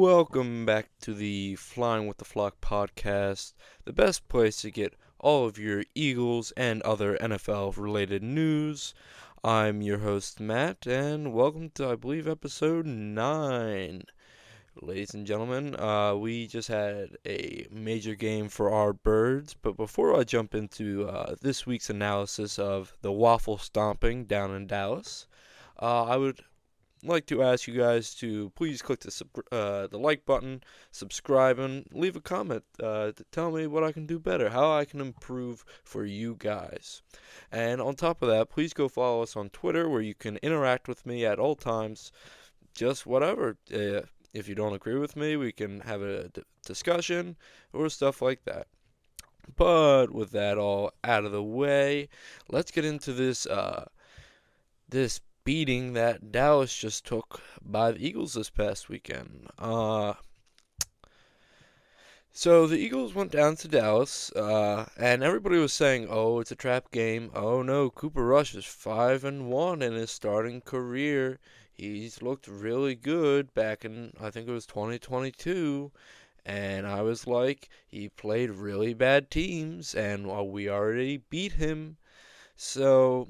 Welcome back to the Flying with the Flock podcast, the best place to get all of your Eagles and other NFL related news. I'm your host, Matt, and welcome to, I believe, episode 9. Ladies and gentlemen, we just had a major game for our birds, but before I jump into this week's analysis of the waffle stomping down in Dallas, I would like to ask you guys to please click the like button, subscribe, and leave a comment to tell me what I can do better, how I can improve for you guys. And on top of that, please go follow us on Twitter where you can interact with me at all times, just whatever. If you don't agree with me, we can have a discussion or stuff like that. But with that all out of the way, let's get into this beating that Dallas just took by the Eagles this past weekend. So the Eagles went down to Dallas, and everybody was saying, "Oh, it's a trap game. Oh no, Cooper Rush is 5-1 in his starting career. He's looked really good back in, I think it was 2022." And I was like, he played really bad teams, and we already beat him. So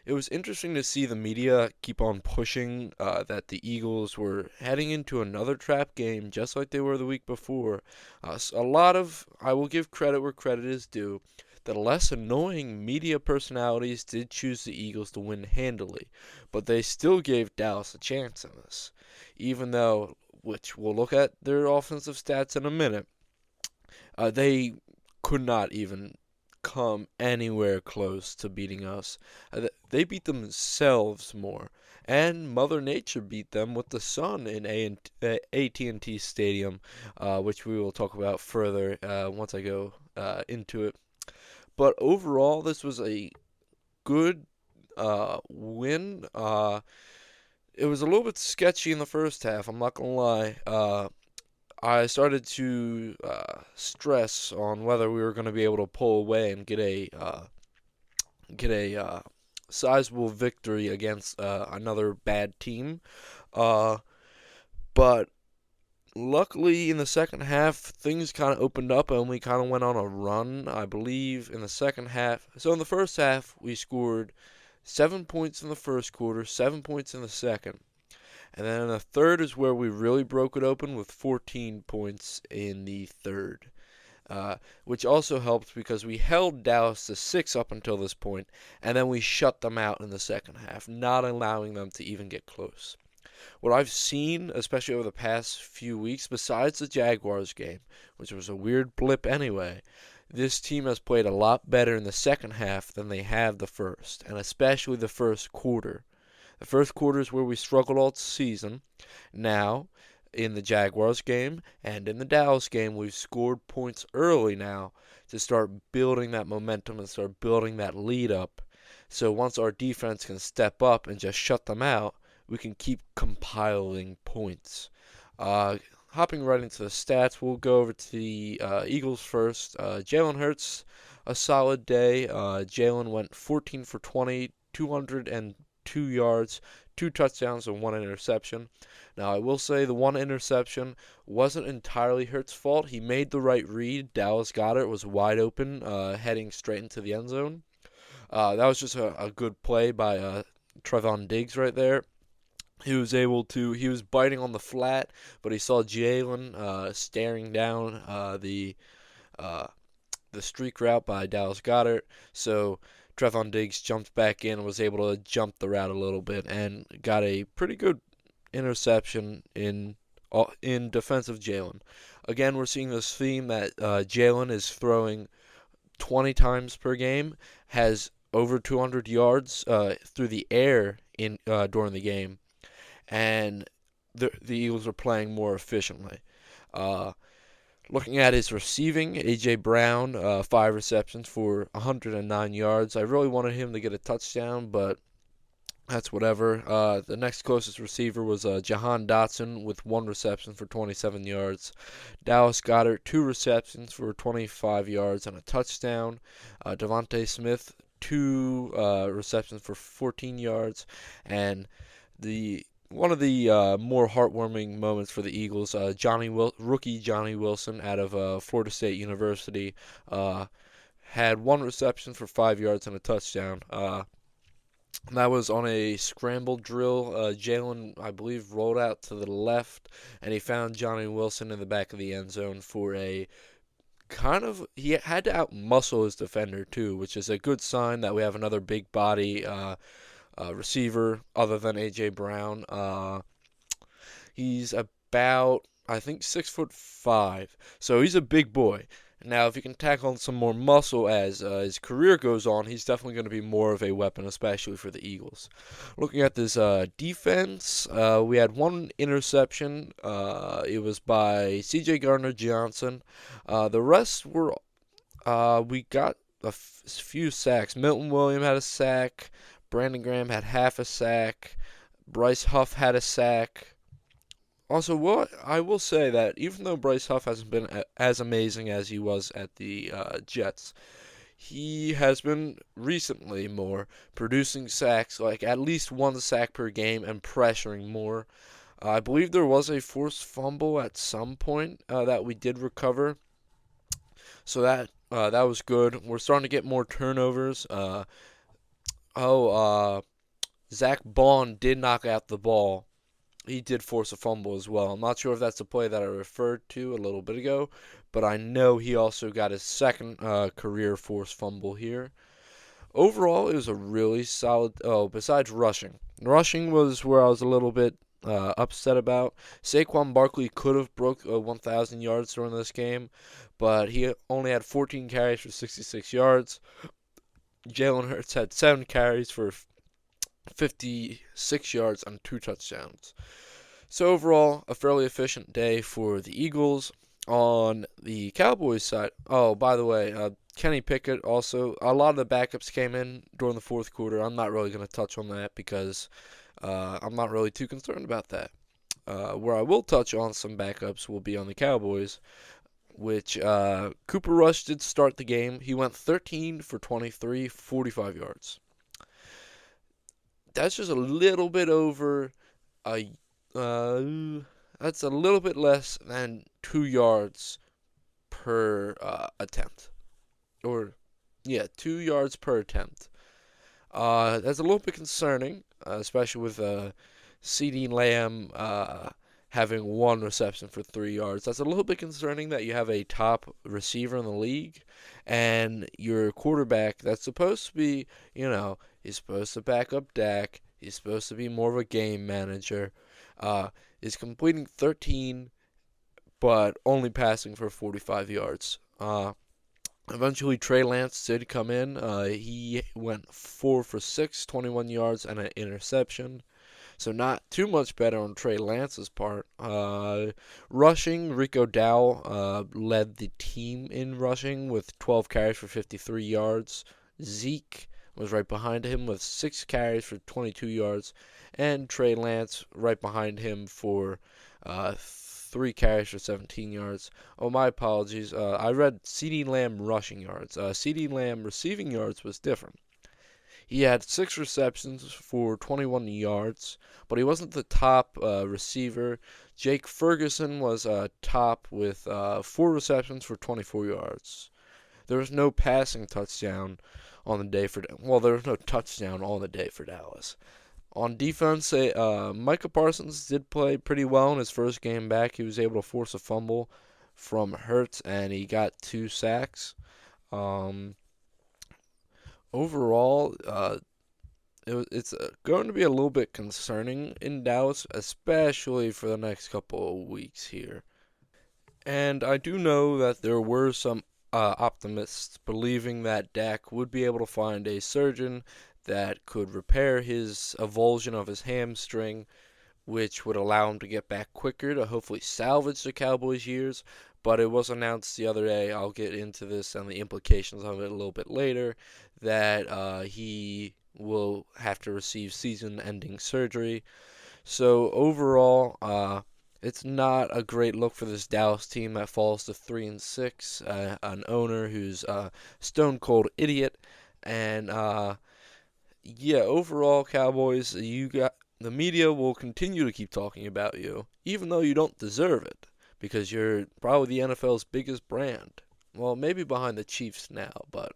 it was interesting to see the media keep on pushing that the Eagles were heading into another trap game just like they were the week before. I will give credit where credit is due. The less annoying media personalities did choose the Eagles to win handily, but they still gave Dallas a chance in this. Even though, which we'll look at their offensive stats in a minute, they could not even come anywhere close to beating us. They beat themselves more, and Mother Nature beat them with the sun in AT&T Stadium, which we will talk about further once I go into it. But overall, this was a good win. It was a little bit sketchy in the first half, I'm not gonna lie. I started to stress on whether we were going to be able to pull away and get a sizable victory against another bad team. Uh, but luckily, in the second half, things kind of opened up and we kind of went on a run. I believe in the second half. So in the first half, we scored 7 points in the first quarter, 7 points in the second. And then the third is where we really broke it open with 14 points in the third, which also helped because we held Dallas to 6 up until this point, and then we shut them out in the second half, not allowing them to even get close. What I've seen, especially over the past few weeks, besides the Jaguars game, which was a weird blip anyway, this team has played a lot better in the second half than they have the first, and especially the first quarter. The first quarter is where we struggled all season. Now, in the Jaguars game and in the Dallas game, we've scored points early now to start building that momentum and start building that lead up. So once our defense can step up and just shut them out, we can keep compiling points. Hopping right into the stats, we'll go over to the Eagles first. Jalen Hurts, a solid day. Jalen went 14 for 20, 202 yards, 2 touchdowns, and 1 interception. Now, I will say the one interception wasn't entirely Hurts' fault. He made the right read. Dallas Goedert was wide open, heading straight into the end zone. That was just a good play by Trevon Diggs right there. He was biting on the flat, but he saw Jalen staring down uh, the streak route by Dallas Goedert. So Trevon Diggs jumped back in and was able to jump the route a little bit and got a pretty good interception in defense of Jalen. Again, we're seeing this theme that Jalen is throwing 20 times per game, has over 200 yards through the air in during the game, and the Eagles are playing more efficiently. Uh, Looking at his receiving, A.J. Brown, 5 receptions for 109 yards. I really wanted him to get a touchdown, but that's whatever. The next closest receiver was Jahan Dotson with 1 reception for 27 yards. Dallas Goedert, 2 receptions for 25 yards and a touchdown. Devontae Smith, 2 receptions for 14 yards. And the one of the more heartwarming moments for the Eagles, rookie Johnny Wilson out of Florida State University, had one reception for 5 yards and a touchdown. That was on a scramble drill. Jalen, I believe, rolled out to the left, and he found Johnny Wilson in the back of the end zone for a he had to outmuscle his defender too, which is a good sign that we have another big body receiver other than AJ Brown. He's about, I think, 6'5", so he's a big boy. Now, if he can tack on some more muscle as his career goes on, he's definitely going to be more of a weapon, especially for the Eagles. Looking at this defense, we had one interception. It was by C.J. Gardner-Johnson. The rest were, we got a few sacks. Milton Williams had a sack. Brandon Graham had half a sack. Bryce Huff had a sack. Also, what I will say that even though Bryce Huff hasn't been as amazing as he was at the Jets, he has been recently more producing sacks, like at least one sack per game, and pressuring more. I believe there was a forced fumble at some point that we did recover, so that was good. We're starting to get more turnovers. Zach Bond did knock out the ball. He did force a fumble as well. I'm not sure if that's the play that I referred to a little bit ago, but I know he also got his second career forced fumble here. Overall, it was a really solid. Oh, besides rushing, rushing was where I was a little bit upset about. Saquon Barkley could have broke 1,000 yards during this game, but he only had 14 carries for 66 yards. Jalen Hurts had 7 carries for 56 yards and 2 touchdowns. So overall, a fairly efficient day for the Eagles. On the Cowboys side, oh, by the way, Kenny Pickett also, a lot of the backups came in during the fourth quarter. I'm not really going to touch on that because I'm not really too concerned about that. Where I will touch on some backups will be on the Cowboys, which Cooper Rush did start the game. He went 13 for 23, 45 yards. That's just a little bit over a that's a little bit less than 2 yards per attempt. Or, yeah, 2 yards per attempt. That's a little bit concerning, especially with CeeDee Lamb having one reception for 3 yards. That's a little bit concerning that you have a top receiver in the league and your quarterback that's supposed to be, he's supposed to back up Dak. He's supposed to be more of a game manager. Is completing 13, but only passing for 45 yards. Eventually, Trey Lance did come in. He went 4 for 6, 21 yards, and an interception. So not too much better on Trey Lance's part. Rushing, Rico Dowell led the team in rushing with 12 carries for 53 yards. Zeke was right behind him with 6 carries for 22 yards. And Trey Lance right behind him for 3 carries for 17 yards. Oh, my apologies. I read CeeDee Lamb rushing yards. CeeDee Lamb receiving yards was different. He had 6 receptions for 21 yards, but he wasn't the top receiver. Jake Ferguson was top with 4 receptions for 24 yards. There was no passing touchdown on the day for there was no touchdown on the day for Dallas. On defense, Micah Parsons did play pretty well in his first game back. He was able to force a fumble from Hurts, and he got 2 sacks. Overall, it's going to be a little bit concerning in Dallas, especially for the next couple of weeks here. And I do know that there were some optimists believing that Dak would be able to find a surgeon that could repair his avulsion of his hamstring, which would allow him to get back quicker to hopefully salvage the Cowboys' years. But it was announced the other day, I'll get into this and the implications of it a little bit later, that he will have to receive season-ending surgery. So overall, it's not a great look for this Dallas team that falls to 3-6. An owner who's a stone-cold idiot, and overall, Cowboys, you got the media will continue to keep talking about you, even though you don't deserve it, because you're probably the NFL's biggest brand. Well, maybe behind the Chiefs now, but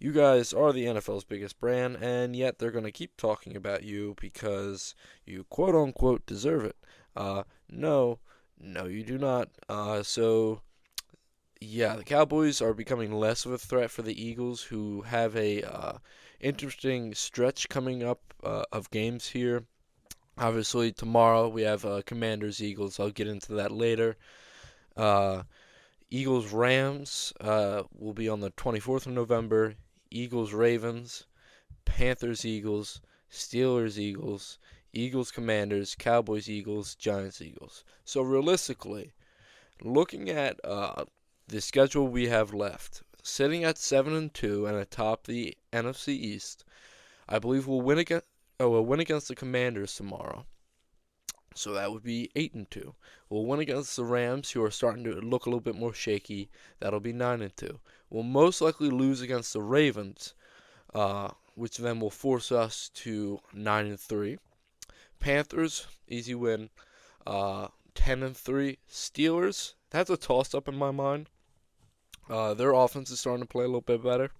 you guys are the NFL's biggest brand, and yet they're going to keep talking about you because you quote unquote deserve it. No, no, you do not. Yeah, the Cowboys are becoming less of a threat for the Eagles, who have a interesting stretch coming up of games here. Obviously, tomorrow we have Commanders Eagles. I'll get into that later. Uh, Eagles Rams will be on the 24th of November. Eagles Ravens, Panthers Eagles, Steelers Eagles, Eagles Commanders, Cowboys Eagles, Giants Eagles. So realistically, looking at the schedule we have left, sitting at 7-2 and atop the NFC East, I believe we'll win against the Commanders tomorrow. So that would be 8-2. We'll win against the Rams, who are starting to look a little bit more shaky. That'll be 9-2. We'll most likely lose against the Ravens, which then will force us to 9-3. Panthers, easy win. 10-3. Steelers, that's a toss-up in my mind. Their offense is starting to play a little bit better.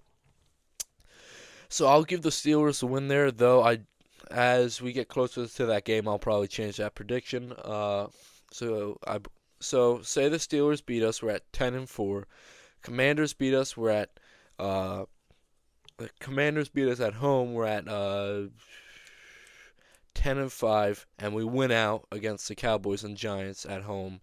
So I'll give the Steelers the win there, though as we get closer to that game, I'll probably change that prediction. So say the Steelers beat us, we're at 10-4. Commanders beat us, we're at the Commanders beat us at home, we're at 10-5, and we win out against the Cowboys and Giants at home,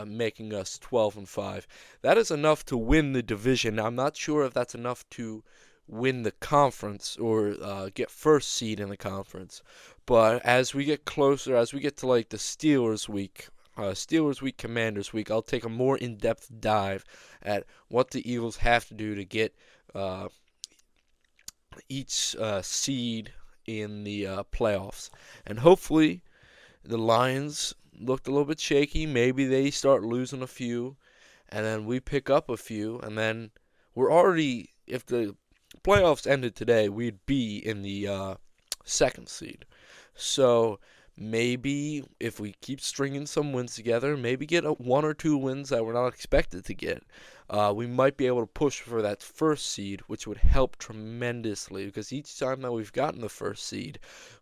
making us 12-5. That is enough to win the division. Now, I'm not sure if that's enough to win the conference or get first seed in the conference. But as we get closer, as we get to like the Steelers week, Commanders week, I'll take a more in-depth dive at what the Eagles have to do to get each seed in the playoffs. And hopefully the Lions looked a little bit shaky. Maybe they start losing a few, and then we pick up a few, and then we're already, if the playoffs ended today, we'd be in the second seed. So maybe if we keep stringing some wins together, maybe get one or two wins that we're not expected to get, we might be able to push for that first seed, which would help tremendously because each time that we've gotten the first seed,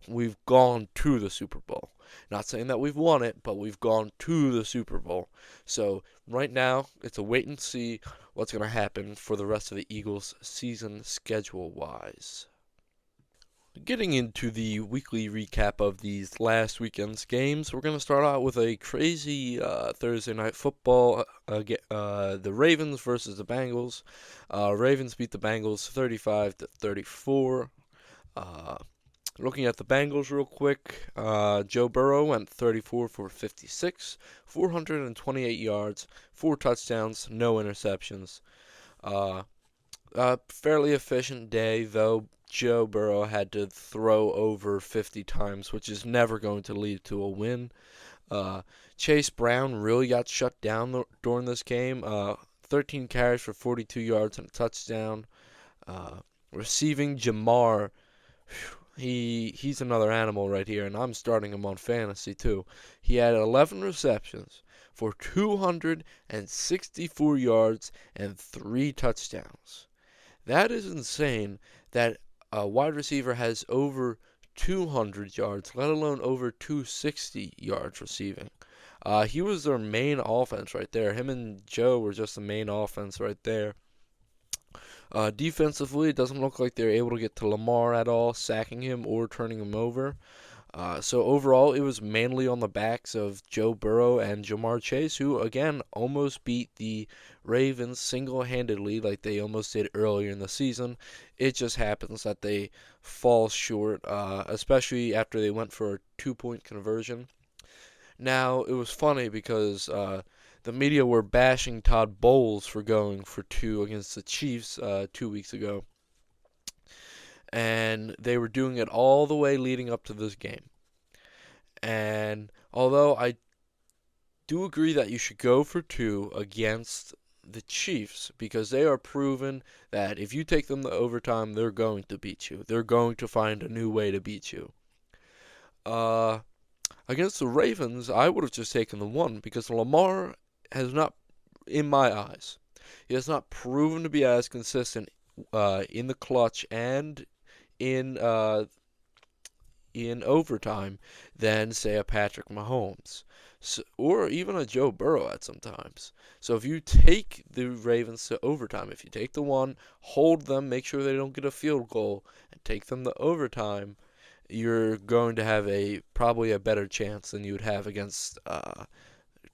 we've gone to the Super Bowl. Not saying that we've won it, but we've gone to the Super Bowl. So right now, it's a wait and see what's going to happen for the rest of the Eagles' season schedule-wise. Getting into the weekly recap of these last weekend's games, we're going to start out with a crazy Thursday night football. The Ravens versus the Bengals. Ravens beat the Bengals 35-34. Looking at the Bengals real quick, Joe Burrow went 34 for 56, 428 yards, 4 touchdowns, no interceptions. Fairly efficient day, though. Joe Burrow had to throw over 50 times, which is never going to lead to a win. Chase Brown really got shut down during this game. 13 carries for 42 yards and a touchdown. Receiving Jamar, he's another animal right here, and I'm starting him on fantasy too. He had 11 receptions for 264 yards and 3 touchdowns. That is insane that a wide receiver has over 200 yards, let alone over 260 yards receiving. He was their main offense right there. Him and Joe were just the main offense right there. Defensively, it doesn't look like they're able to get to Lamar at all, sacking him or turning him over. So overall, it was mainly on the backs of Joe Burrow and Jamar Chase, who, again, almost beat the Ravens single-handedly like they almost did earlier in the season. It just happens that they fall short, especially after they went for a 2-point conversion. Now, it was funny because the media were bashing Todd Bowles for going for 2 against the Chiefs 2 weeks ago. And they were doing it all the way leading up to this game. And although I do agree that you should go for 2 against the Chiefs, because they are proven that if you take them to overtime, they're going to beat you. They're going to find a new way to beat you. Uh, Against the Ravens, I would have just taken the one because Lamar has not, in my eyes, he has not proven to be as consistent in the clutch and in uh, in overtime than, say, a Patrick Mahomes. So, or even a Joe Burrow at some times. So if you take the Ravens to overtime, if you take the one, hold them, make sure they don't get a field goal, and take them to overtime, you're going to have probably a better chance than you would have against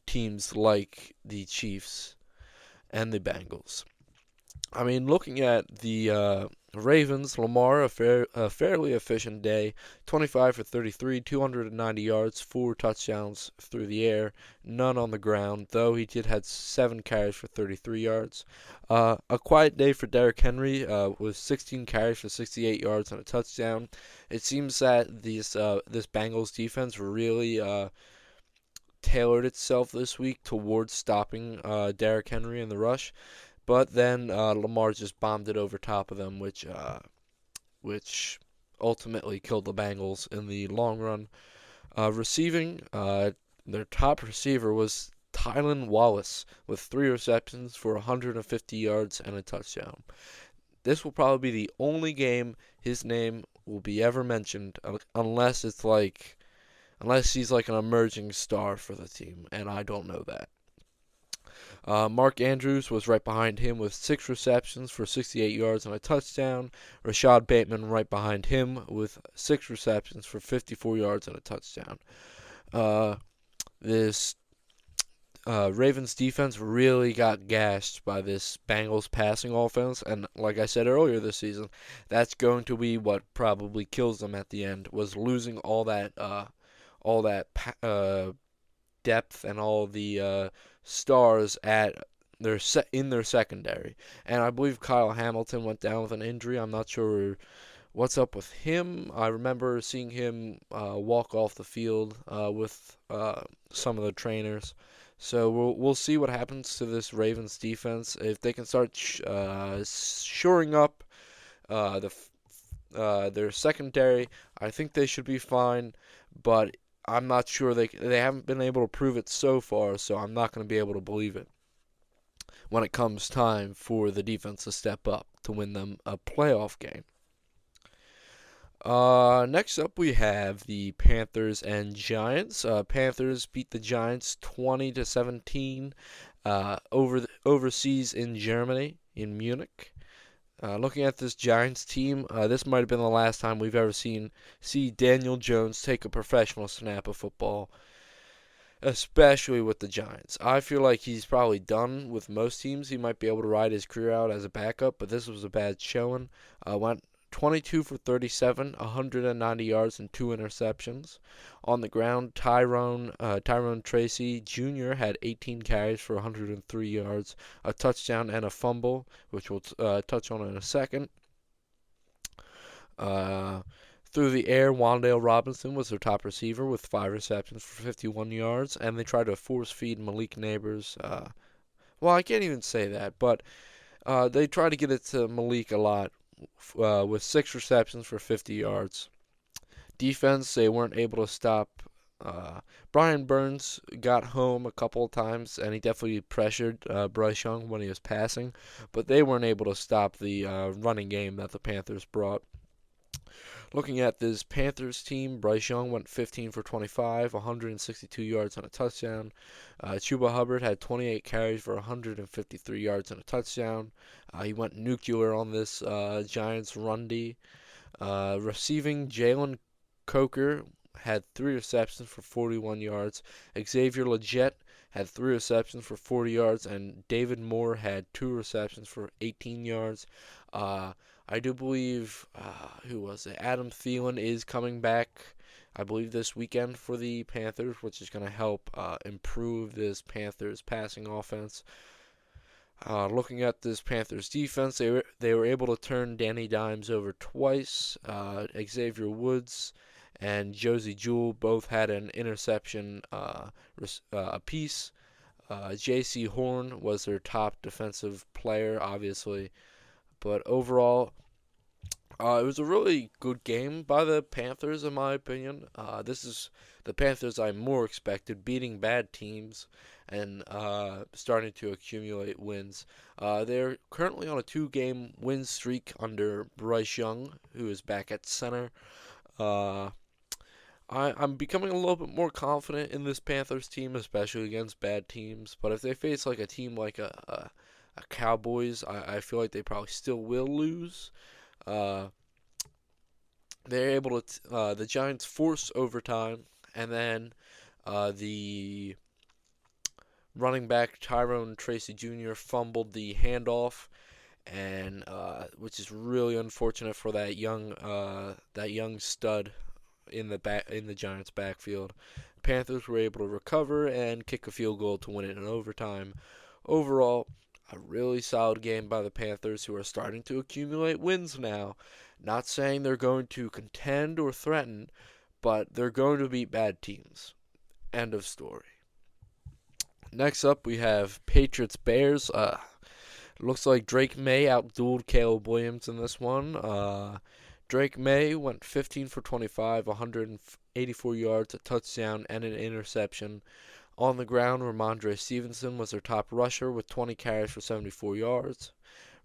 teams like the Chiefs and the Bengals. I mean, looking at the Ravens, Lamar, a fairly efficient day, 25 for 33, 290 yards, 4 touchdowns through the air, none on the ground, though he did had 7 carries for 33 yards. A quiet day for Derrick Henry with 16 carries for 68 yards and a touchdown. It seems that this Bengals defense really tailored itself this week towards stopping Derrick Henry in the rush. But then Lamar just bombed it over top of them, which ultimately killed the Bengals in the long run. Receiving, their top receiver was Tylan Wallace with 3 receptions for 150 yards and a touchdown. This will probably be the only game his name will be ever mentioned, unless he's like an emerging star for the team, and I don't know that. Mark Andrews was right behind him with 6 receptions for 68 yards and a touchdown. Rashad Bateman right behind him with 6 receptions for 54 yards and a touchdown. This Ravens defense really got gashed by this Bengals passing offense, and like I said earlier this season, that's going to be what probably kills them at the end. Was losing all that depth and all the stars in their secondary. And I believe Kyle Hamilton went down with an injury. I'm not sure what's up with him. I remember seeing him walk off the field with some of the trainers. So we'll see what happens to this Ravens defense if they can start shoring up their secondary. I think they should be fine, but I'm not sure they haven't been able to prove it so far, so I'm not going to be able to believe it when it comes time for the defense to step up to win them a playoff game. Next up we have the Panthers and Giants. Panthers beat the Giants 20-17 overseas in Germany in Munich. Looking at this Giants team, this might have been the last time we've ever see Daniel Jones take a professional snap of football, especially with the Giants. I feel like he's probably done with most teams. He might be able to ride his career out as a backup, but this was a bad showing. Went 22 for 37, 190 yards and 2 interceptions. On the ground, Tyrone Tracy Jr. had 18 carries for 103 yards, a touchdown and a fumble, which we'll touch on in a second. Through the air, Wan'Dale Robinson was their top receiver with 5 receptions for 51 yards, and they tried to force feed Malik Nabers. Well, I can't even say that, but they tried to get it to Malik a lot with 6 receptions for 50 yards. Defense, they weren't able to stop. Brian Burns got home a couple of times, and he definitely pressured Bryce Young when he was passing, but they weren't able to stop the running game that the Panthers brought. Looking at this Panthers team, Bryce Young went 15 for 25, 162 yards and a touchdown. Chuba Hubbard had 28 carries for 153 yards and a touchdown. He went nuclear on this Giants run D. Receiving, Jalen Coker had 3 receptions for 41 yards. Xavier Legette had 3 receptions for 40 yards, and David Moore had 2 receptions for 18 yards. I do believe, who was it? Adam Thielen is coming back, I believe, this weekend for the Panthers, which is going to help improve this Panthers passing offense. Looking at this Panthers defense, they were able to turn Danny Dimes over twice. Xavier Woods and Josie Jewell both had an interception apiece. J.C. Horn was their top defensive player, obviously. But overall, It was a really good game by the Panthers, in my opinion. This is the Panthers I more expected, beating bad teams and starting to accumulate wins. They're currently on a 2-game win streak under Bryce Young, who is back at center. Uh, I'm becoming a little bit more confident in this Panthers team, especially against bad teams. But if they face like a team like a Cowboys, I feel like they probably still will lose. Uh, they're able to the Giants force overtime, and then the running back Tyrone Tracy Jr. fumbled the handoff, and which is really unfortunate for that young stud in the Giants' backfield. Panthers were able to recover and kick a field goal to win it in overtime. Overall, a really solid game by the Panthers, who are starting to accumulate wins now. Not saying they're going to contend or threaten, but they're going to beat bad teams. End of story. Next up, we have Patriots Bears. Looks like Drake May outdueled Caleb Williams in this one. Drake May went 15 for 25, 184 yards, a touchdown, and an interception. On the ground, Ramondre Stevenson was their top rusher with 20 carries for 74 yards.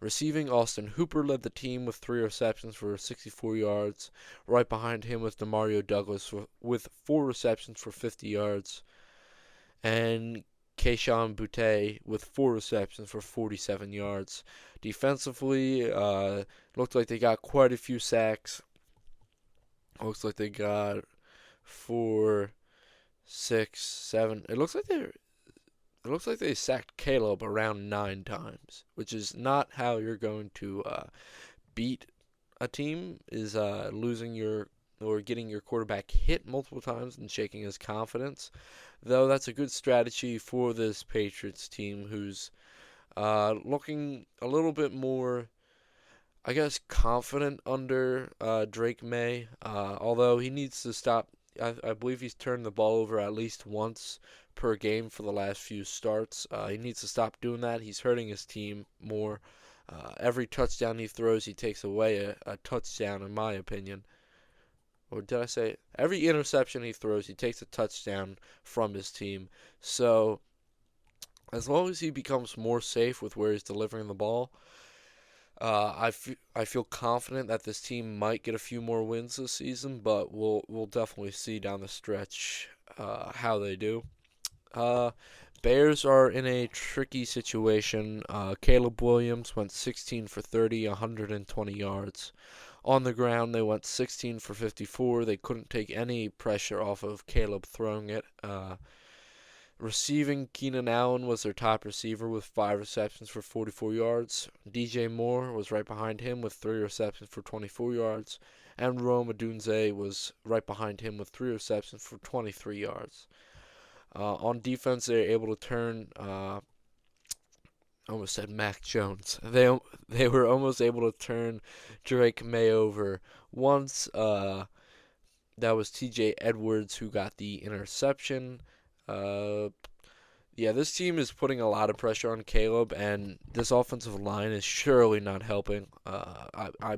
Receiving, Austin Hooper led the team with 3 receptions for 64 yards. Right behind him was Demario Douglas with 4 receptions for 50 yards. And Kayshon Boutte with 4 receptions for 47 yards. Defensively, looked like they got quite a few sacks. Looks like they got 4, 6, 7. It looks like they sacked Caleb around 9 times, which is not how you're going to beat a team. Is losing your or getting your quarterback hit multiple times and shaking his confidence. Though that's a good strategy for this Patriots team, who's looking a little bit more, I guess, confident under Drake May. Although he needs to stop. I believe he's turned the ball over at least once per game for the last few starts. He needs to stop doing that. He's hurting his team more. Every touchdown he throws, he takes away a touchdown, in my opinion. Or did I say every interception he throws, he takes a touchdown from his team. So as long as he becomes more safe with where he's delivering the ball, I feel confident that this team might get a few more wins this season. But we'll definitely see down the stretch how they do. Bears are in a tricky situation. Caleb Williams went 16 for 30, 120 yards. On the ground, they went 16 for 54. They couldn't take any pressure off of Caleb throwing it. Receiving, Keenan Allen was their top receiver with 5 receptions for 44 yards. DJ Moore was right behind him with 3 receptions for 24 yards. And Rome Odunze was right behind him with 3 receptions for 23 yards. On defense, they were able to turn. I almost said Mac Jones. They were almost able to turn Drake May over once. That was T.J. Edwards who got the interception. Yeah, this team is putting a lot of pressure on Caleb, and this offensive line is surely not helping. I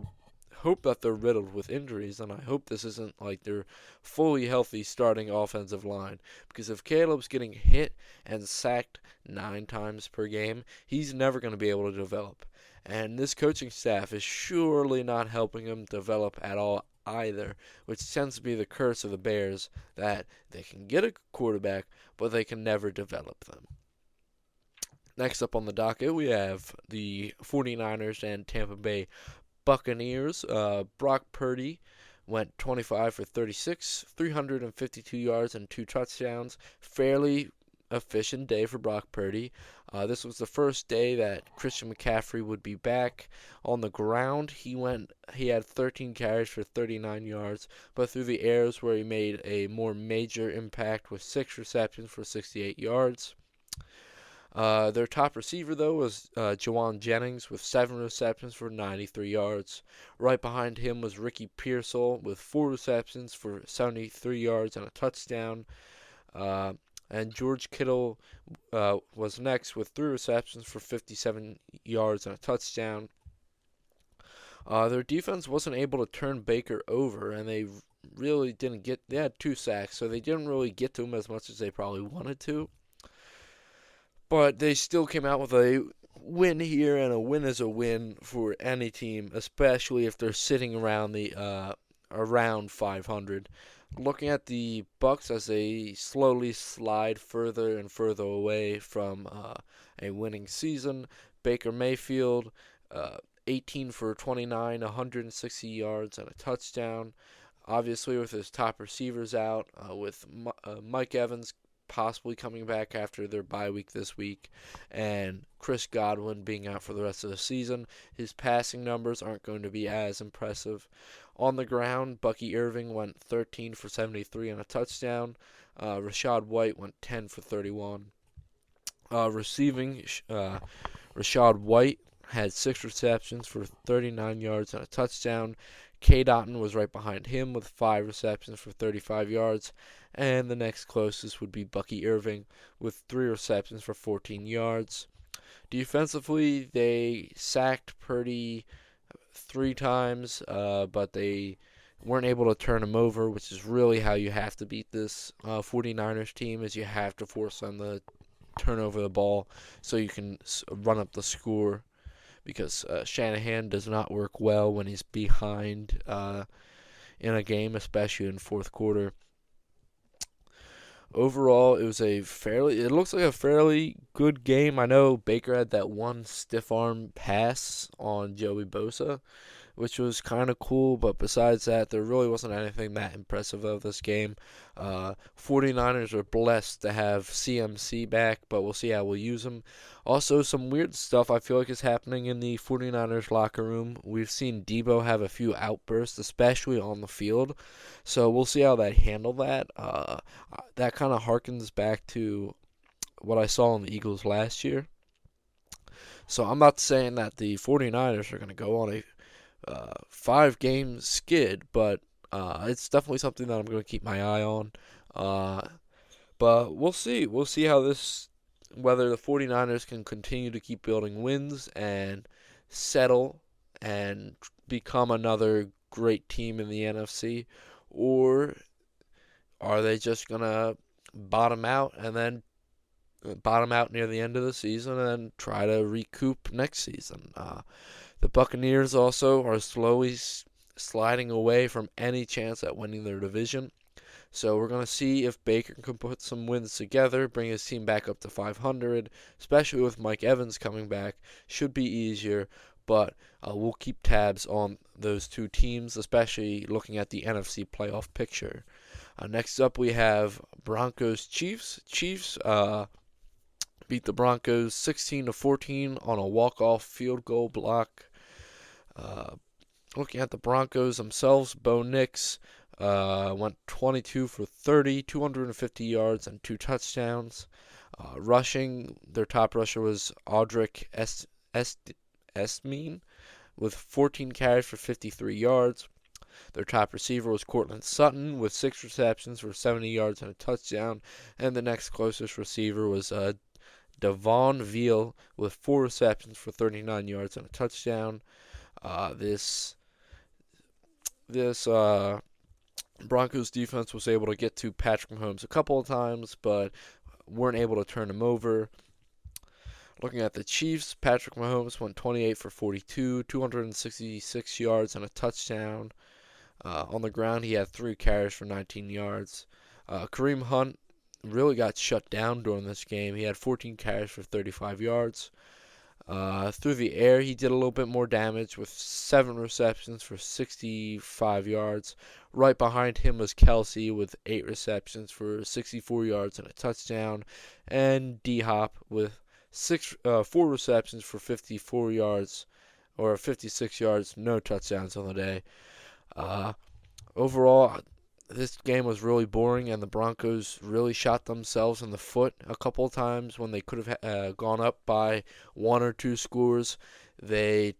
hope that they're riddled with injuries, and I hope this isn't like their fully healthy starting offensive line. Because if Caleb's getting hit and sacked 9 times per game, he's never going to be able to develop. And this coaching staff is surely not helping him develop at all either, which tends to be the curse of the Bears, that they can get a quarterback, but they can never develop them. Next up on the docket, we have the 49ers and Tampa Bay Buccaneers. Brock Purdy went 25 for 36, 352 yards and 2 touchdowns. Fairly efficient day for Brock Purdy. This was the first day that Christian McCaffrey would be back. On the ground, he had 13 carries for 39 yards, but through the airs where he made a more major impact with 6 receptions for 68 yards. Their top receiver, though, was Jawan Jennings with 7 receptions for 93 yards. Right behind him was Ricky Pearsall with 4 receptions for 73 yards and a touchdown. And George Kittle was next with 3 receptions for 57 yards and a touchdown. Their defense wasn't able to turn Baker over, and they really didn't get. They had 2 sacks, so they didn't really get to him as much as they probably wanted to. But they still came out with a win here, and a win is a win for any team, especially if they're sitting around the around 500. Looking at the Bucks as they slowly slide further and further away from a winning season. Baker Mayfield, 18 for 29, 160 yards and a touchdown. Obviously, with his top receivers out, with Mike Evans possibly coming back after their bye week this week, and Chris Godwin being out for the rest of the season, his passing numbers aren't going to be as impressive. On the ground, Bucky Irving went 13 for 73 and a touchdown. Rachaad White went 10 for 31. Receiving, Rachaad White had 6 receptions for 39 yards and a touchdown. K. Dotton was right behind him with 5 receptions for 35 yards. And the next closest would be Bucky Irving with 3 receptions for 14 yards. Defensively, they sacked Purdy 3 times, but they weren't able to turn him over, which is really how you have to beat this 49ers team, is you have to force them to turn over the ball so you can run up the score, because Shanahan does not work well when he's behind in a game, especially in fourth quarter. Overall, it looks like a fairly good game. I know Baker had that one stiff arm pass on Joey Bosa, which was kind of cool, but besides that, there really wasn't anything that impressive of this game. 49ers are blessed to have CMC back, but we'll see how we'll use him. Also, some weird stuff I feel like is happening in the 49ers locker room. We've seen Debo have a few outbursts, especially on the field, so we'll see how they handle that. That kind of harkens back to what I saw in the Eagles last year. So I'm not saying that the 49ers are going to go on a 5-game skid, but it's definitely something that I'm going to keep my eye on. But we'll see. We'll see whether the 49ers can continue to keep building wins and settle and become another great team in the NFC, or are they just going to bottom out near the end of the season and try to recoup next season? The Buccaneers also are slowly sliding away from any chance at winning their division. So we're going to see if Baker can put some wins together, bring his team back up to 500, especially with Mike Evans coming back. Should be easier, but we'll keep tabs on those two teams, especially looking at the NFC playoff picture. Next up, we have Broncos-Chiefs. Chiefs beat the Broncos 16-14 on a walk-off field goal block. Looking at the Broncos themselves, Bo Nix went 22 for 30, 250 yards and 2 touchdowns. Rushing, their top rusher was Audric Estime with 14 carries for 53 yards. Their top receiver was Courtland Sutton with 6 receptions for 70 yards and a touchdown. And the next closest receiver was Devon Veal with 4 receptions for 39 yards and a touchdown. This Broncos defense was able to get to Patrick Mahomes a couple of times, but weren't able to turn him over. Looking at the Chiefs, Patrick Mahomes went 28 for 42, 266 yards and a touchdown. On the ground, he had 3 carries for 19 yards. Kareem Hunt really got shut down during this game. He had 14 carries for 35 yards. Through the air, he did a little bit more damage with 7 receptions for 65 yards. Right behind him was Kelsey with 8 receptions for 64 yards and a touchdown. And D-Hop with 4 receptions for 54 yards, or 56 yards, no touchdowns on the day. Overall, this game was really boring, and the Broncos really shot themselves in the foot a couple of times when they could have gone up by 1 or 2 scores. I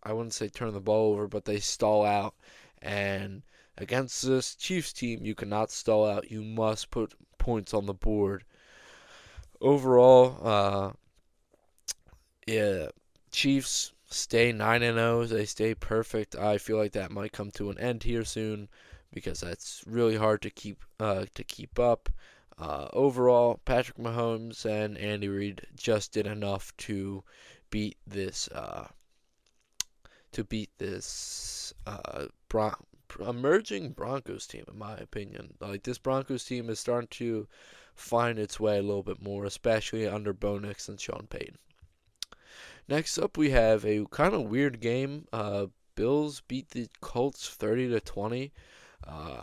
wouldn't say turn the ball over, but they stall out. And against this Chiefs team, you cannot stall out. You must put points on the board. Overall, Chiefs stay 9-0, they stay perfect. I feel like that might come to an end here soon because that's really hard to keep up. Overall, Patrick Mahomes and Andy Reid just did enough beat this uh, beat this emerging Broncos team, in my opinion. Like, this Broncos team is starting to find its way a little bit more, especially under Bo Nix and Sean Payton. Next up, we have a kind of weird game. Bills beat the Colts 30-20. Uh,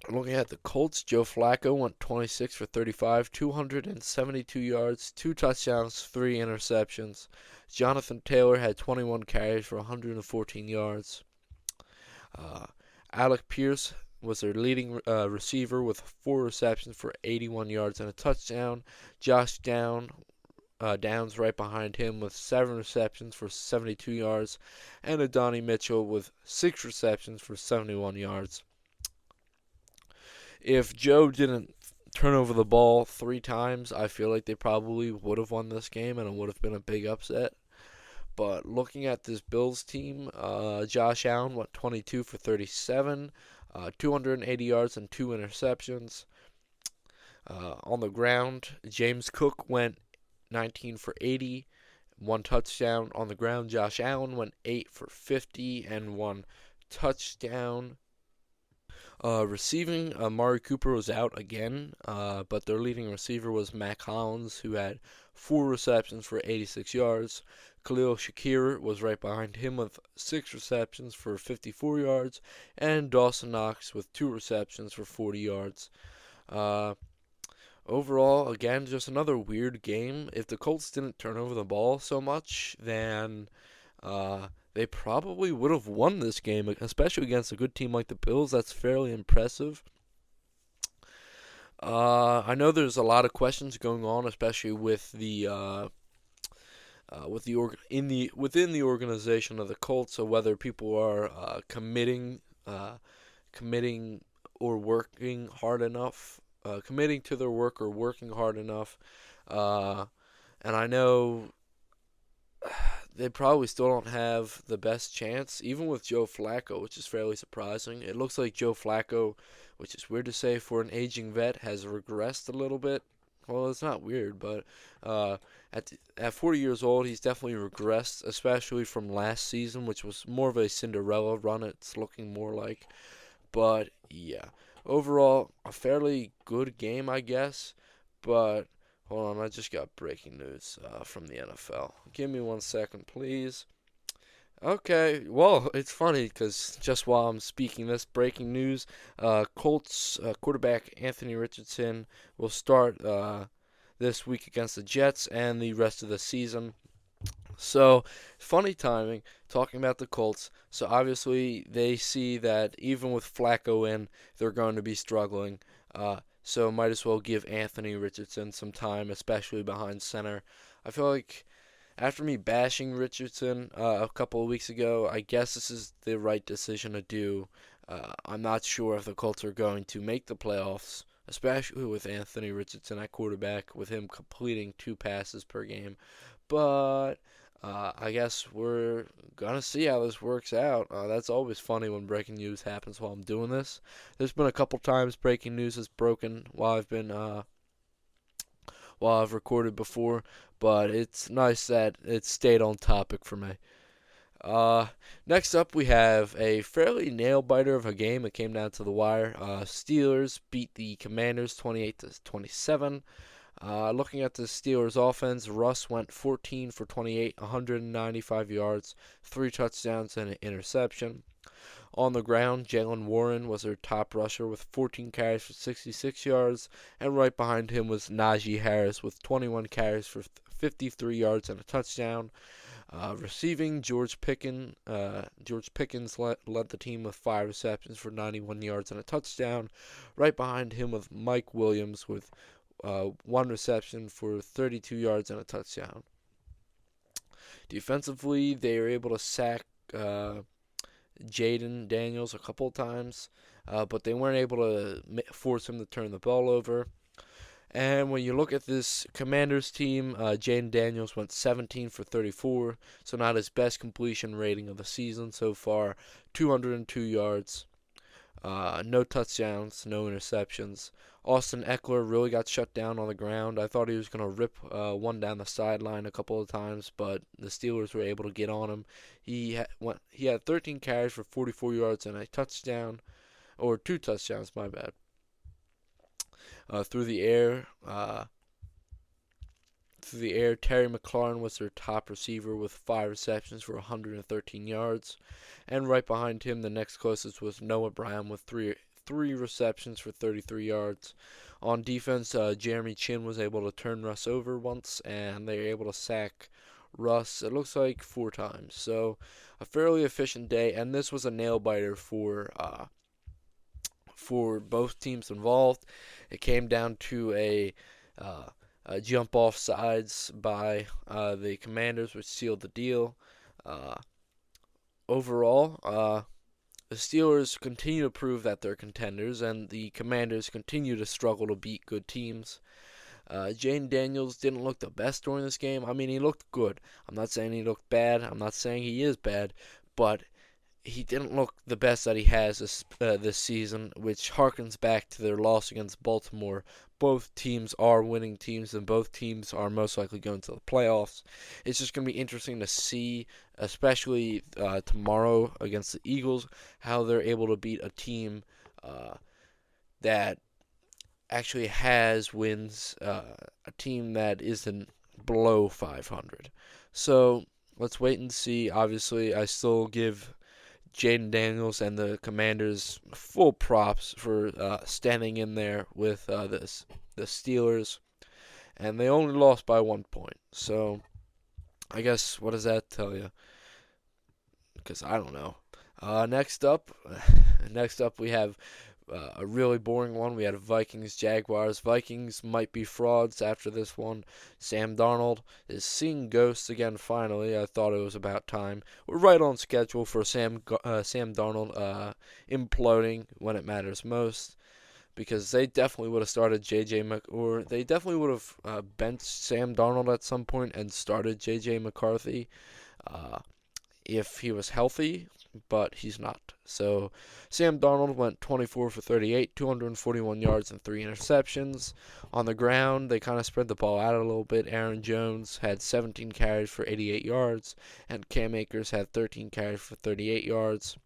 Looking at the Colts, Joe Flacco went 26 for 35, 272 yards, 2 touchdowns, 3 interceptions. Jonathan Taylor had 21 carries for 114 yards. Uh, Alec Pierce was their leading receiver with 4 receptions for 81 yards and a touchdown. Downs right behind him with 7 receptions for 72 yards, and Adonai Mitchell with 6 receptions for 71 yards. If Joe didn't turn over the ball 3 times, I feel like they probably would have won this game and it would have been a big upset. But looking at this Bills team, Josh Allen went 22 for 37, 280 yards and 2 interceptions. On the ground, James Cook went 19 for 80, 1 touchdown. On the ground, Josh Allen went 8 for 50 and 1 touchdown. Receiving, Amari Cooper was out again, but their leading receiver was Mac Hollins, who had 4 receptions for 86 yards. Khalil Shakir was right behind him with 6 receptions for 54 yards, and Dawson Knox with 2 receptions for 40 yards. Uh, Overall, again, just another weird game. If the Colts didn't turn over the ball so much, then they probably would have won this game, especially against a good team like the Bills. That's fairly impressive. I know there's a lot of questions going on, especially with within the organization of the Colts, so whether people are committing or working hard enough, committing to their work or working hard enough. Uh, and I know they probably still don't have the best chance, even with Joe Flacco, which is fairly surprising. It looks like Joe Flacco, which is weird to say for an aging vet, has regressed a little bit. Well, it's not weird, but at 40 years old, he's definitely regressed, especially from last season, which was more of a Cinderella run, it's looking more like. But, yeah. Overall, a fairly good game, I guess. But hold on, I just got breaking news from the NFL. Give me 1 second, please. Okay, well, it's funny because just while I'm speaking this breaking news, Colts quarterback Anthony Richardson will start this week against the Jets and the rest of the season. So, funny timing, talking about the Colts. So, obviously, they see that even with Flacco in, they're going to be struggling. So, might as well give Anthony Richardson some time, especially behind center. I feel like after me bashing Richardson a couple of weeks ago, I guess this is the right decision to do. I'm not sure if the Colts are going to make the playoffs, especially with Anthony Richardson at quarterback, with him completing 2 passes per game. But I guess we're gonna see how this works out. That's always funny when breaking news happens while I'm doing this. There's been a couple times breaking news has broken while I've recorded before, but it's nice that it stayed on topic for me. Uh, Next up, we have a fairly nail biter of a game. It came down to the wire. Steelers beat the Commanders 28-27. Looking at the Steelers' offense, Russ went 14 for 28, 195 yards, 3 touchdowns, and an interception. On the ground, Jaylen Warren was their top rusher with 14 carries for 66 yards, and right behind him was Najee Harris with 21 carries for 53 yards and a touchdown. Receiving, George Pickens led the team with 5 receptions for 91 yards and a touchdown. Right behind him was Mike Williams with 1 reception for 32 yards and a touchdown. Defensively, they were able to sack Jaden Daniels a couple of times, but they weren't able to force him to turn the ball over. And when you look at this Commanders team, Jaden Daniels went 17 for 34, so not his best completion rating of the season so far. 202 yards, no touchdowns, no interceptions. Austin Eckler really got shut down on the ground. I thought he was going to rip one down the sideline a couple of times, but the Steelers were able to get on him. He had 13 carries for 44 yards and a touchdown, or 2 touchdowns, my bad. Through the air, Terry McLaurin was their top receiver with 5 receptions for 113 yards, and right behind him, the next closest was Noah Brown with three receptions for 33 yards. On defense, Jeremy Chin was able to turn Russ over once, and they were able to sack Russ, it looks like 4 times. So a fairly efficient day, and this was a nail biter for both teams involved. It came down to a jump off sides by the Commanders, which sealed the deal. Overall, the Steelers continue to prove that they're contenders, and the Commanders continue to struggle to beat good teams. Jaden Daniels didn't look the best during this game. I mean, he looked good. I'm not saying he looked bad. I'm not saying he is bad, but he didn't look the best that he has this season, which harkens back to their loss against Baltimore. Both teams are winning teams, and both teams are most likely going to the playoffs. It's just going to be interesting to see, especially tomorrow against the Eagles, how they're able to beat a team that actually has wins, a team that isn't below 500. So let's wait and see. Obviously, I still give Jaden Daniels and the Commanders full props for standing in there with the Steelers, and they only lost by 1 point. So I guess, what does that tell you? Because I don't know. Next up we have a really boring one. We had Vikings Jaguars. Vikings might be frauds after this one. Sam Darnold is seeing ghosts again. Finally, I thought it was about time. We're right on schedule for Sam Darnold imploding when it matters most, because they definitely would have started or they definitely would have benched Sam Darnold at some point and started J.J. McCarthy if he was healthy, but he's not. So Sam Darnold went 24 for 38, 241 yards and 3 interceptions. On the ground, they kind of spread the ball out a little bit. Aaron Jones had 17 carries for 88 yards, and Cam Akers had 13 carries for 38 yards.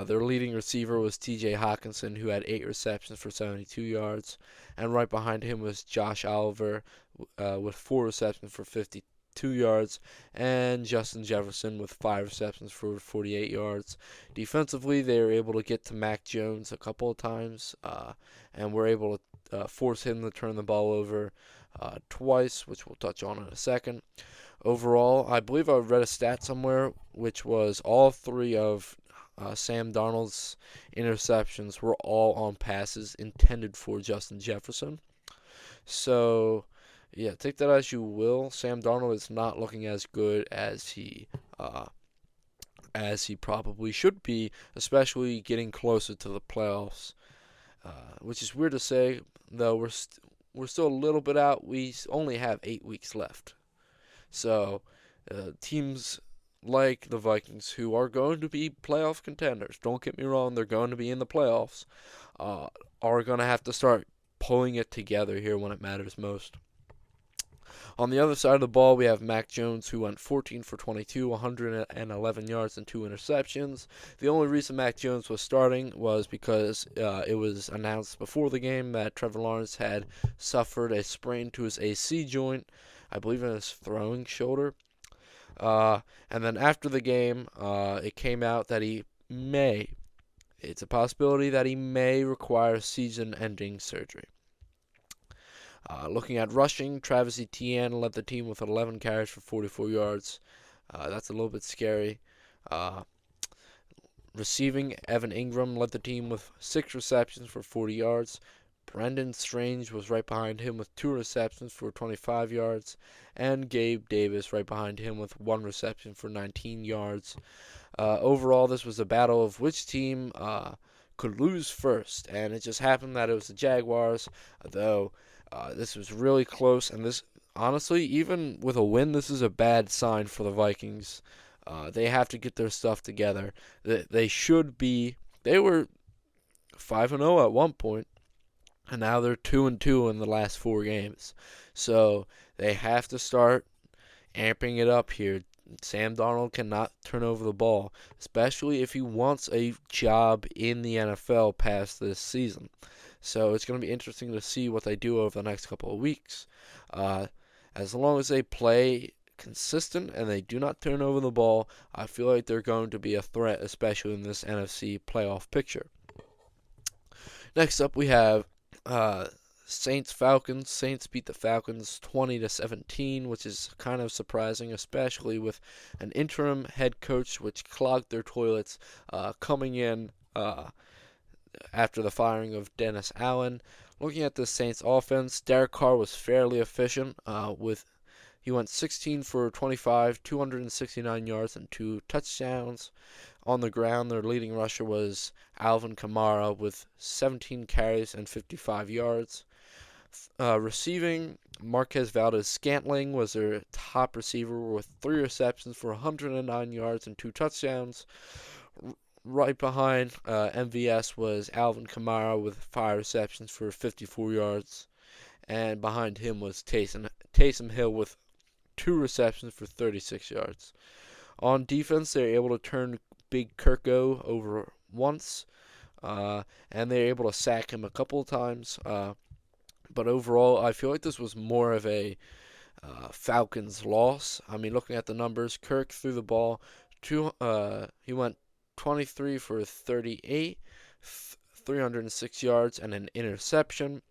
Their leading receiver was T.J. Hockenson, who had 8 receptions for 72 yards, and right behind him was Josh Oliver with 4 receptions for 52 yards, and Justin Jefferson with 5 receptions for 48 yards. Defensively, they were able to get to Mac Jones a couple of times, and were able to force him to turn the ball over twice, which we'll touch on in a second. Overall, I believe I read a stat somewhere, which was all 3 of Sam Darnold's interceptions were all on passes intended for Justin Jefferson. So, yeah, take that as you will. Sam Darnold is not looking as good as he probably should be, especially getting closer to the playoffs. Which is weird to say, though. We're still a little bit out. We only have 8 weeks left. So, teams like the Vikings, who are going to be playoff contenders, don't get me wrong, they're going to be in the playoffs, are going to have to start pulling it together here when it matters most. On the other side of the ball, we have Mac Jones, who went 14 for 22, 111 yards and 2 interceptions. The only reason Mac Jones was starting was because it was announced before the game that Trevor Lawrence had suffered a sprain to his AC joint, I believe in his throwing shoulder. And then after the game, it came out that it's a possibility that he may require season-ending surgery. Looking at rushing, Travis Etienne led the team with 11 carries for 44 yards. That's a little bit scary. Receiving, Evan Ingram led the team with 6 receptions for 40 yards. Brendan Strange was right behind him with 2 receptions for 25 yards, and Gabe Davis right behind him with 1 reception for 19 yards. Overall, this was a battle of which team could lose first, and it just happened that it was the Jaguars, though this was really close, and this, honestly, even with a win, this is a bad sign for the Vikings. They have to get their stuff together. They were 5-0 at one point, and now they're 2-2 in the last 4 games. So they have to start amping it up here. Sam Darnold cannot turn over the ball, especially if he wants a job in the NFL past this season. So it's going to be interesting to see what they do over the next couple of weeks. As long as they play consistent and they do not turn over the ball, I feel like they're going to be a threat, especially in this NFC playoff picture. Next up, we have Saints-Falcons. Saints beat the Falcons 20-17, which is kind of surprising, especially with an interim head coach which clogged their toilets coming in after the firing of Dennis Allen. Looking at the Saints offense, Derek Carr was fairly efficient. He went 16 for 25, 269 yards, and 2 touchdowns. On the ground, their leading rusher was Alvin Kamara with 17 carries and 55 yards. Receiving, Marquez Valdes-Scantling was their top receiver with 3 receptions for 109 yards and 2 touchdowns. Right behind MVS was Alvin Kamara with 5 receptions for 54 yards. And behind him was Taysom Hill with 2 receptions for 36 yards. On defense, they were able to turn Big Kirko over once, and they were able to sack him a couple of times. But overall, I feel like this was more of a Falcons loss. I mean, looking at the numbers, Kirk threw the ball. He went 23 for 38, 306 yards, and an interception.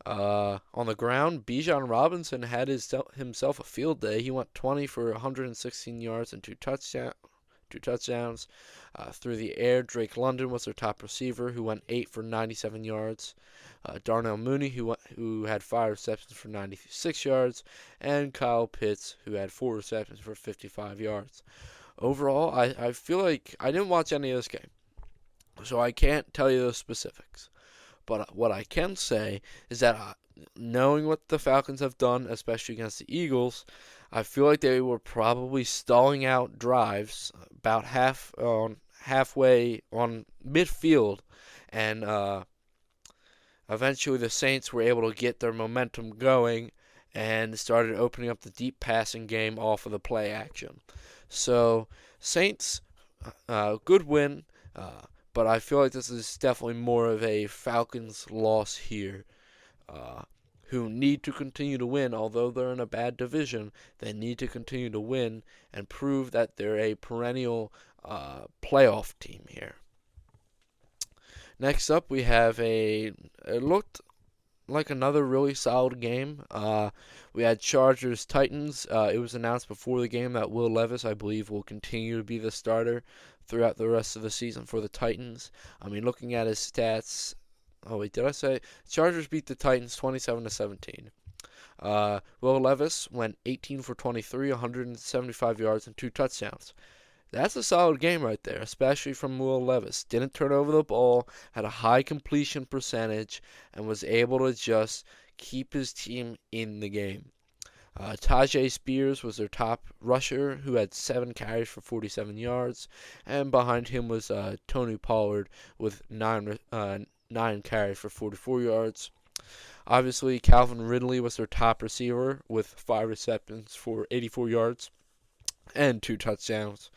On the ground, Bijan Robinson had himself a field day. He went 20 for 116 yards and 2 touchdowns. Through the air, Drake London was their top receiver, who went 8 for 97 yards. Darnell Mooney, who had 5 receptions for 96 yards, and Kyle Pitts, who had 4 receptions for 55 yards. Overall, I feel like I didn't watch any of this game, so I can't tell you the specifics. But what I can say is that knowing what the Falcons have done, especially against the Eagles, I feel like they were probably stalling out drives about halfway on midfield, and eventually the Saints were able to get their momentum going and started opening up the deep passing game off of the play action. So Saints, good win. But I feel like this is definitely more of a Falcons loss here, who need to continue to win. Although they're in a bad division, they need to continue to win and prove that they're a perennial playoff team here. Next up, we have it looked like another really solid game. We had Chargers-Titans. It was announced before the game that Will Levis, I believe, will continue to be the starter throughout the rest of the season for the Titans. I mean, looking at his stats. Oh wait, did I say Chargers beat the Titans 27-17? Will Levis went 18 for 23, 175 yards, and 2 touchdowns. That's a solid game right there, especially from Will Levis. Didn't turn over the ball, had a high completion percentage, and was able to just keep his team in the game. Tajay Spears was their top rusher, who had 7 carries for 47 yards, and behind him was Tony Pollard with 9 carries for 44 yards. Obviously, Calvin Ridley was their top receiver with 5 receptions for 84 yards and 2 touchdowns.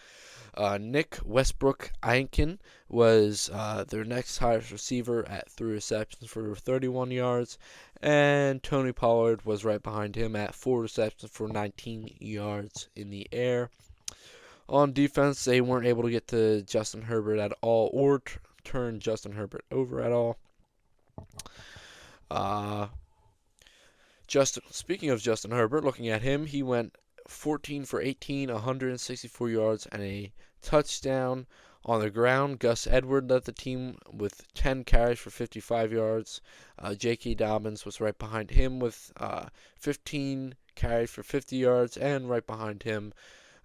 Nick Westbrook-Ikhine was their next highest receiver at 3 receptions for 31 yards, and Tony Pollard was right behind him at 4 receptions for 19 yards in the air. On defense, they weren't able to get to Justin Herbert at all or turn Justin Herbert over at all. Speaking of Justin Herbert, looking at him, he went 14 for 18, 164 yards, and a touchdown. On the ground, Gus Edwards led the team with 10 carries for 55 yards. J.K. Dobbins was right behind him with 15 carries for 50 yards, and right behind him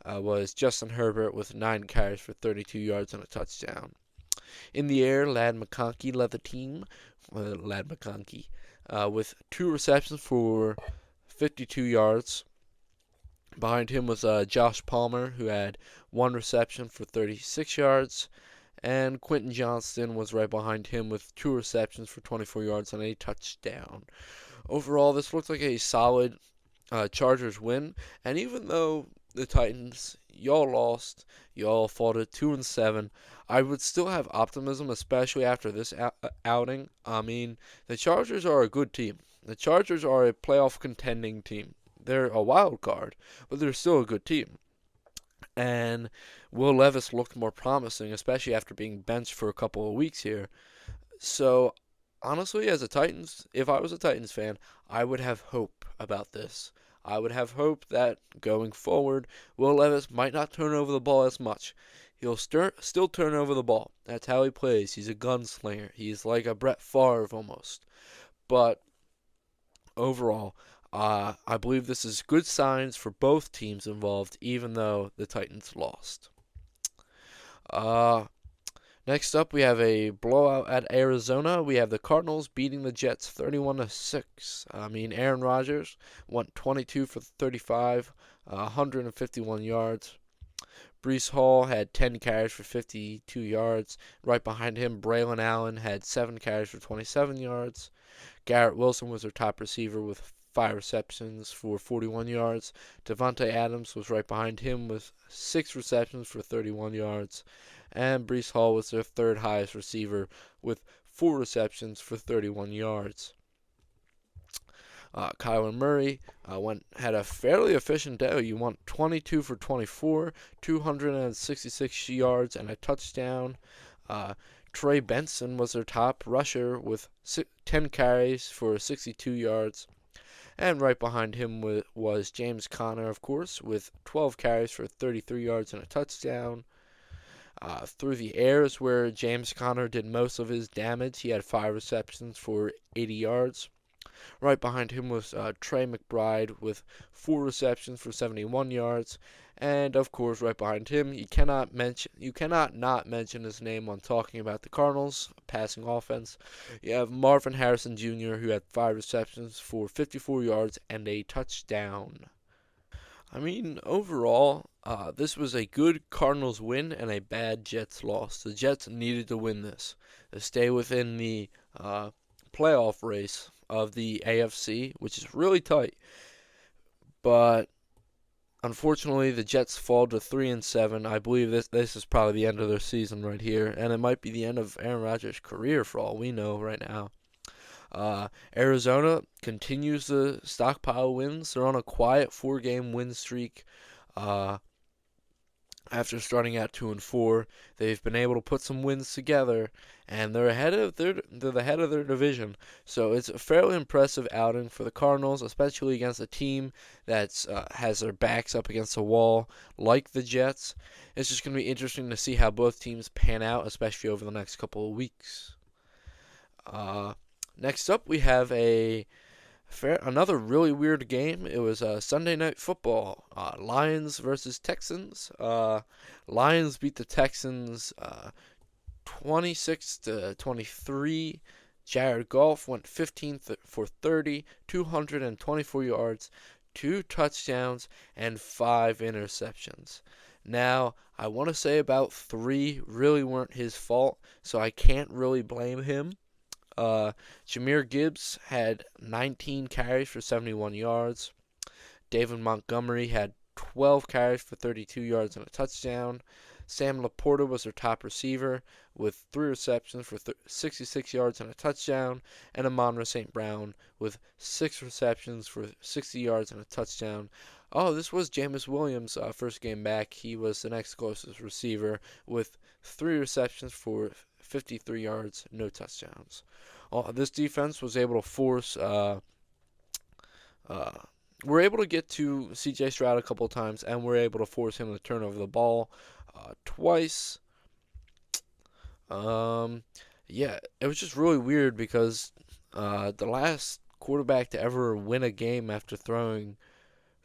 was Justin Herbert with 9 carries for 32 yards and a touchdown. In the air, Ladd McConkey led the team. Ladd McConkey with 2 receptions for 52 yards. Behind him was Josh Palmer, who had 1 reception for 36 yards. And Quentin Johnston was right behind him with 2 receptions for 24 yards and a touchdown. Overall, this looked like a solid Chargers win. And even though the Titans, y'all lost, y'all fought at 2-7, I would still have optimism, especially after this outing. I mean, the Chargers are a good team. The Chargers are a playoff contending team. They're a wild card, but they're still a good team. And Will Levis looked more promising, especially after being benched for a couple of weeks here. So, honestly, if I was a Titans fan, I would have hope about this. I would have hope that going forward, Will Levis might not turn over the ball as much. He'll still turn over the ball. That's how he plays. He's a gunslinger. He's like a Brett Favre almost. But overall, I believe this is good signs for both teams involved, even though the Titans lost. Next up, we have a blowout at Arizona. We have the Cardinals beating the Jets 31-6. I mean, Aaron Rodgers went 22 for 35, 151 yards. Breece Hall had 10 carries for 52 yards. Right behind him, Braylon Allen had 7 carries for 27 yards. Garrett Wilson was their top receiver with 5 receptions for 41 yards. Davante Adams was right behind him with 6 receptions for 31 yards. And Breece Hall was their third highest receiver with 4 receptions for 31 yards. Kyler Murray had a fairly efficient day. He went 22 for 24, 266 yards, and a touchdown. Trey Benson was their top rusher with 10 carries for 62 yards. And right behind him was James Conner, of course, with 12 carries for 33 yards and a touchdown. Through the air is where James Conner did most of his damage. He had 5 receptions for 80 yards. Right behind him was Trey McBride with 4 receptions for 71 yards. And of course, right behind him, you cannot not mention his name when talking about the Cardinals passing offense. You have Marvin Harrison Jr., who had 5 receptions for 54 yards and a touchdown. I mean, overall, this was a good Cardinals win and a bad Jets loss. The Jets needed to win this to stay within the playoff race of the AFC, which is really tight. But unfortunately, the Jets fall to 3-7. I believe this is probably the end of their season right here, and it might be the end of Aaron Rodgers' career for all we know right now. Arizona continues the stockpile wins. They're on a quiet 4-game win streak. After starting at 2-4, they've been able to put some wins together, and they're the head of their division. So it's a fairly impressive outing for the Cardinals, especially against a team that has their backs up against the wall, like the Jets. It's just going to be interesting to see how both teams pan out, especially over the next couple of weeks. Next up, we have another really weird game. It was Sunday Night Football. Lions versus Texans. Lions beat the Texans 26-23. Jared Goff went 15 for 30, 224 yards, 2 touchdowns, and 5 interceptions. Now, I want to say about 3 really weren't his fault, so I can't really blame him. Jahmyr Gibbs had 19 carries for 71 yards. David Montgomery had 12 carries for 32 yards and a touchdown. Sam Laporta was their top receiver with 3 receptions for 66 yards and a touchdown. And Amon-Ra St. Brown with 6 receptions for 60 yards and a touchdown. Oh, this was Jameis Williams' first game back. He was the next closest receiver with 3 receptions for 53 yards, no touchdowns. This defense was able to force. We're able to get to C.J. Stroud a couple of times, and we're able to force him to turn over the ball twice. Yeah, it was just really weird because the last quarterback to ever win a game after throwing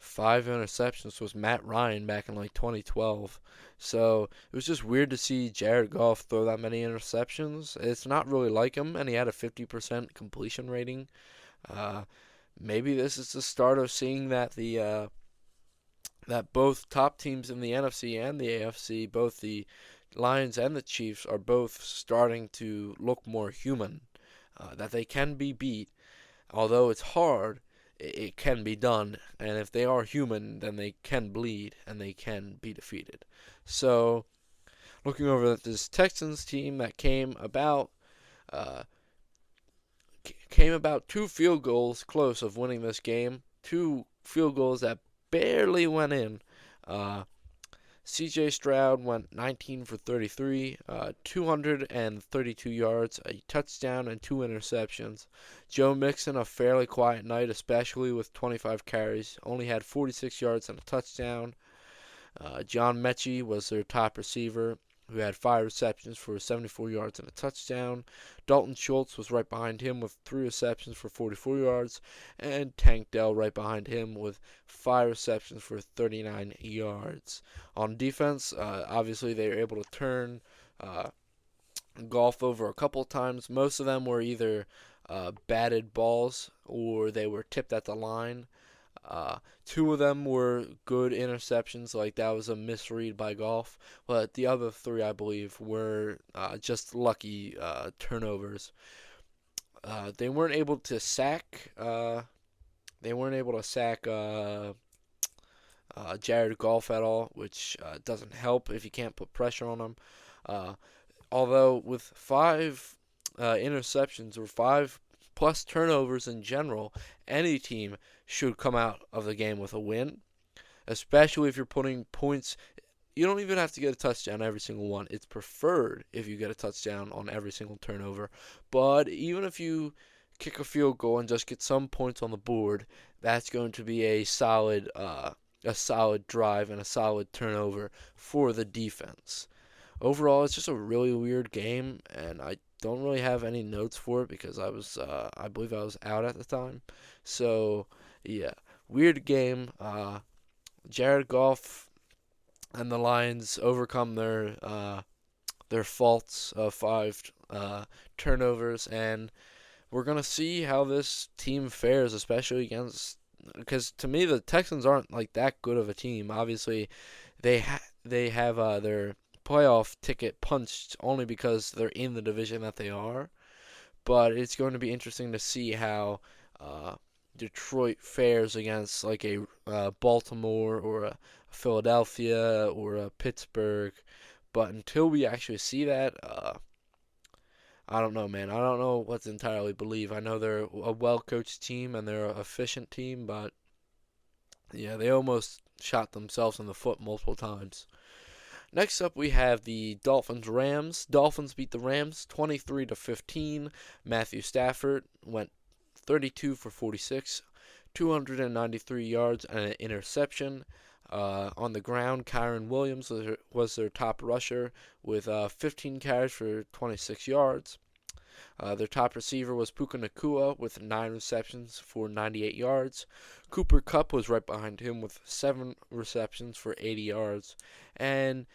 5 interceptions was Matt Ryan back in like 2012. So it was just weird to see Jared Goff throw that many interceptions. It's not really like him, and he had a 50% completion rating. Uh, Maybe this is the start of seeing that both top teams in the NFC and the AFC, both the Lions and the Chiefs, are both starting to look more human. That they can be beat, although it's hard. It can be done, and if they are human, then they can bleed and they can be defeated. So, looking over at this Texans team that uh, came about 2 field goals close of winning this game. 2 field goals that barely went in. Uh, C.J. Stroud went 19 for 33, 232 yards, a touchdown, and 2 interceptions. Joe Mixon, a fairly quiet night, especially with 25 carries, only had 46 yards and a touchdown. John Mechie was their top receiver, who had 5 receptions for 74 yards and a touchdown. Dalton Schultz was right behind him with 3 receptions for 44 yards, and Tank Dell right behind him with 5 receptions for 39 yards. On defense, obviously they were able to turn uh, Goff over a couple times. Most of them were either batted balls or they were tipped at the line. 2 of them were good interceptions, like that was a misread by Goff, but the other 3, I believe, were just lucky turnovers. They weren't able to sack. They weren't able to sack Jared Goff at all, which doesn't help if you can't put pressure on him. Uh, Although with 5 interceptions or 5+ turnovers in general, any team should come out of the game with a win, especially if you're putting points. You don't even have to get a touchdown every single one. It's preferred if you get a touchdown on every single turnover. But even if you kick a field goal and just get some points on the board, that's going to be a solid drive and a solid turnover for the defense. Overall, it's just a really weird game, and I don't really have any notes for it because I believe I was out at the time. So, yeah, weird game. Jared Goff and the Lions overcome their faults of 5 turnovers, and we're gonna see how this team fares, especially against. Because to me, the Texans aren't like that good of a team. Obviously, they have their playoff ticket punched only because they're in the division that they are. But it's going to be interesting to see how uh, Detroit fares against like a Baltimore or a Philadelphia or a Pittsburgh. But until we actually see that, I don't know, man. I don't know what to entirely believe. I know they're a well-coached team and they're an efficient team, but yeah, they almost shot themselves in the foot multiple times. Next up, we have the Dolphins-Rams. Dolphins beat the Rams 23-15. Matthew Stafford went 32 for 46, 293 yards and an interception. On the ground, Kyren Williams was their top rusher with 15 carries for 26 yards. Their top receiver was Puka Nacua with 9 receptions for 98 yards. Cooper Kupp was right behind him with 7 receptions for 80 yards. And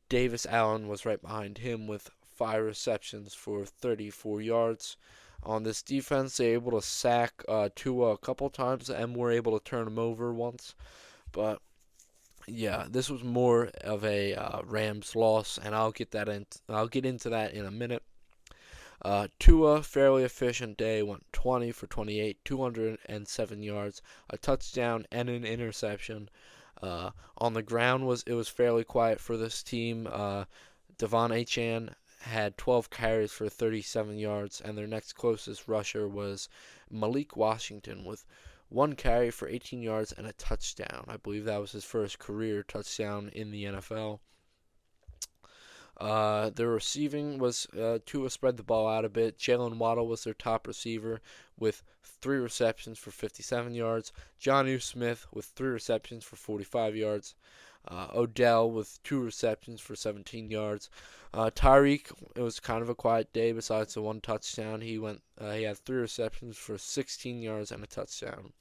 Davis Allen was right behind him with 5 receptions for 34 yards. On this defense, they were able to sack Tua a couple times and were able to turn him over once. But yeah, this was more of a Rams loss, and I'll get into that in a minute. Tua, fairly efficient day, went 20 for 28, 207 yards, a touchdown, and an interception. On the ground, it was fairly quiet for this team. Devon Achane had 12 carries for 37 yards, and their next closest rusher was Malik Washington with 1 carry for 18 yards and a touchdown. I believe that was his first career touchdown in the NFL. Their receiving was Tua spread the ball out a bit. Jalen Waddle was their top receiver with 3 receptions for 57 yards. Jonnu Smith with 3 receptions for 45 yards. Odell with 2 receptions for 17 yards. Tyreek, it was kind of a quiet day besides the 1 touchdown. He had 3 receptions for 16 yards and a touchdown.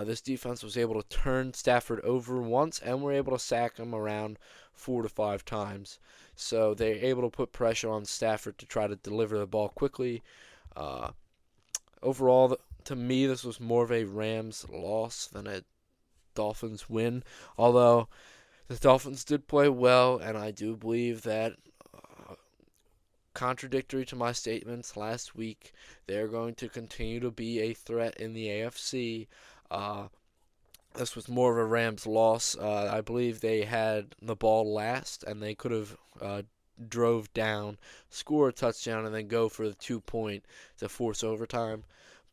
This defense was able to turn Stafford over once and were able to sack him around 4 to 5 times. So they're able to put pressure on Stafford to try to deliver the ball quickly. Uh, Overall, to me, this was more of a Rams loss than a Dolphins win. Although the Dolphins did play well, and I do believe that, contradictory to my statements last week, they're going to continue to be a threat in the AFC. This was more of a Rams loss. I believe they had the ball last, and they could have drove down, score a touchdown, and then go for the 2-point to force overtime.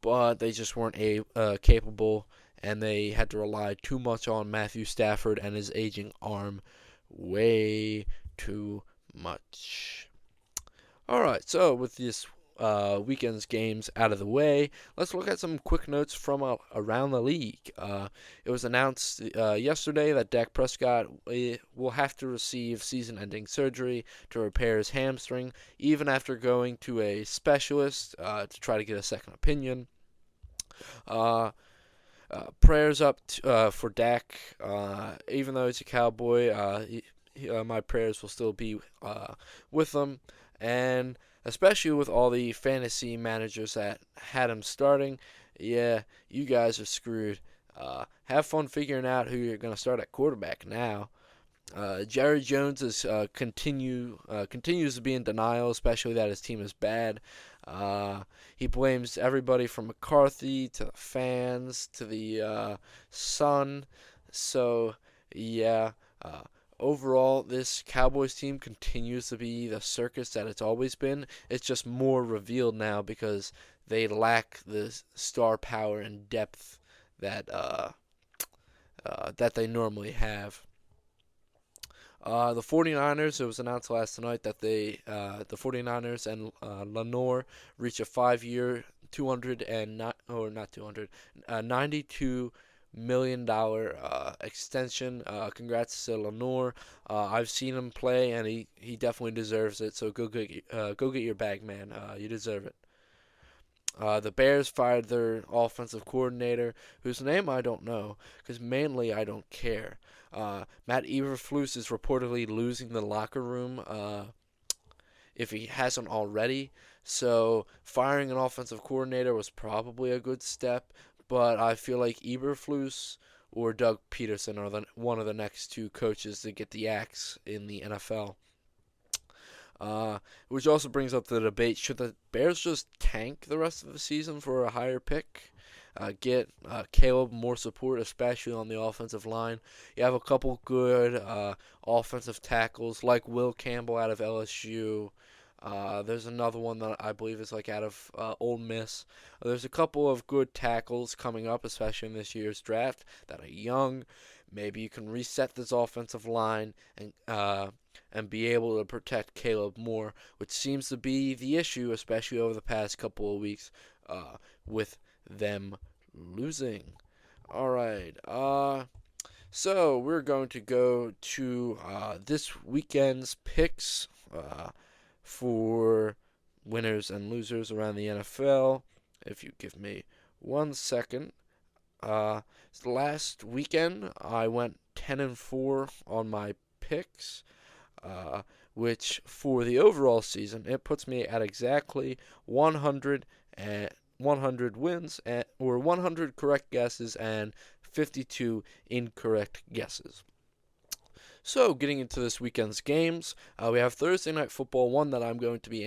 But they just weren't capable, and they had to rely too much on Matthew Stafford and his aging arm. Way too much. Alright, so with this weekend's games out of the way, let's look at some quick notes from around the league. It was announced yesterday that Dak Prescott will have to receive season-ending surgery to repair his hamstring, even after going to a specialist to try to get a second opinion. Prayers up for Dak. Even though he's a Cowboy, my prayers will still be with him. And especially with all the fantasy managers that had him starting, yeah, you guys are screwed. Have fun figuring out who you're going to start at quarterback now. Jerry Jones continues to be in denial, especially that his team is bad. He blames everybody from McCarthy to the fans to the Sun. So, yeah. Overall, this Cowboys team continues to be the circus that it's always been. It's just more revealed now because they lack the star power and depth that that they normally have. The 49ers, it was announced last night that the 49ers and Lenore reach a 5-year, $92 million extension. Congrats to Lenore. I've seen him play, and he definitely deserves it. So go get your bag, man. You deserve it. The Bears fired their offensive coordinator, whose name I don't know, because mainly I don't care. Matt Eberflus is reportedly losing the locker room if he hasn't already. So firing an offensive coordinator was probably a good step, but I feel like Eberflus or Doug Peterson are one of the next two coaches to get the axe in the NFL. Which also brings up the debate, should the Bears just tank the rest of the season for a higher pick? Get Caleb more support, especially on the offensive line. You have a couple good offensive tackles, like Will Campbell out of LSU. There's another one that I believe is out of Ole Miss. There's a couple of good tackles coming up, especially in this year's draft, that are young. Maybe you can reset this offensive line and be able to protect Caleb more, which seems to be the issue, especially over the past couple of weeks with them losing. All right. So we're going to go to this weekend's picks for winners and losers around the NFL. If you give me 1 second. Last weekend I went 10-4 on my picks, which for the overall season it puts me at exactly 100 wins or 100 correct guesses and 52 incorrect guesses. So, getting into this weekend's games, we have Thursday Night Football, one that I'm going to be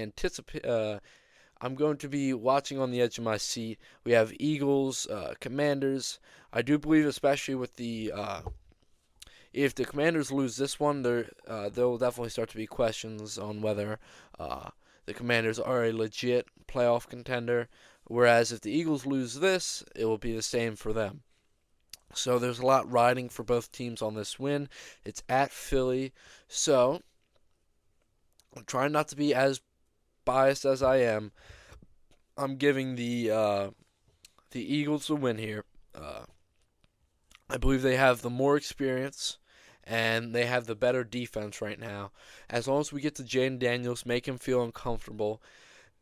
I'm going to be watching on the edge of my seat. We have Eagles, Commanders. I do believe, especially with the if the Commanders lose this one, there will definitely start to be questions on whether the Commanders are a legit playoff contender. Whereas if the Eagles lose this, it will be the same for them. So there's a lot riding for both teams on this win. It's at Philly, so I'm trying not to be as biased as I am. I'm giving the Eagles the win here. I believe they have the more experience, and they have the better defense right now. As long as we get to Jayden Daniels, make him feel uncomfortable,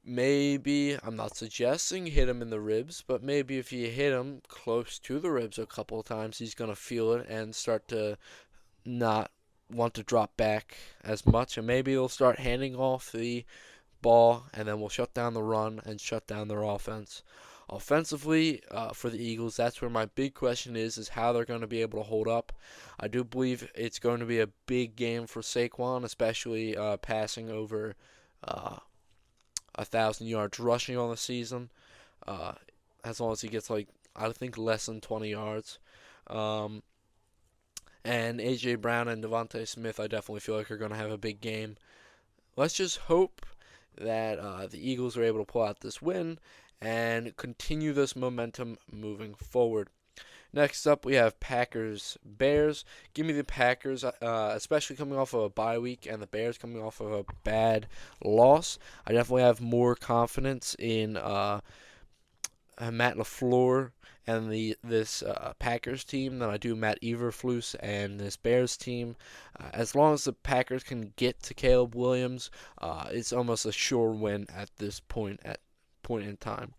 Maybe, I'm not suggesting hit him in the ribs, but maybe if you hit him close to the ribs a couple of times, he's going to feel it and start to not want to drop back as much. And maybe they'll start handing off the ball, and then we'll shut down the run and shut down their offense. Offensively, for the Eagles, that's where my big question is how they're going to be able to hold up. I do believe it's going to be a big game for Saquon, especially passing over 1,000 yards rushing on the season. Uh, as long as he gets I think less than 20 yards. Um, and AJ Brown and Devontae Smith, I definitely feel like are going to have a big game. Let's just hope that the Eagles are able to pull out this win and continue this momentum moving forward. Next up, we have Packers-Bears. Give me the Packers, especially coming off of a bye week, and the Bears coming off of a bad loss. I definitely have more confidence in Matt LaFleur and this Packers team than I do Matt Eberflus and this Bears team. As long as the Packers can get to Caleb Williams, it's almost a sure win at this point in time.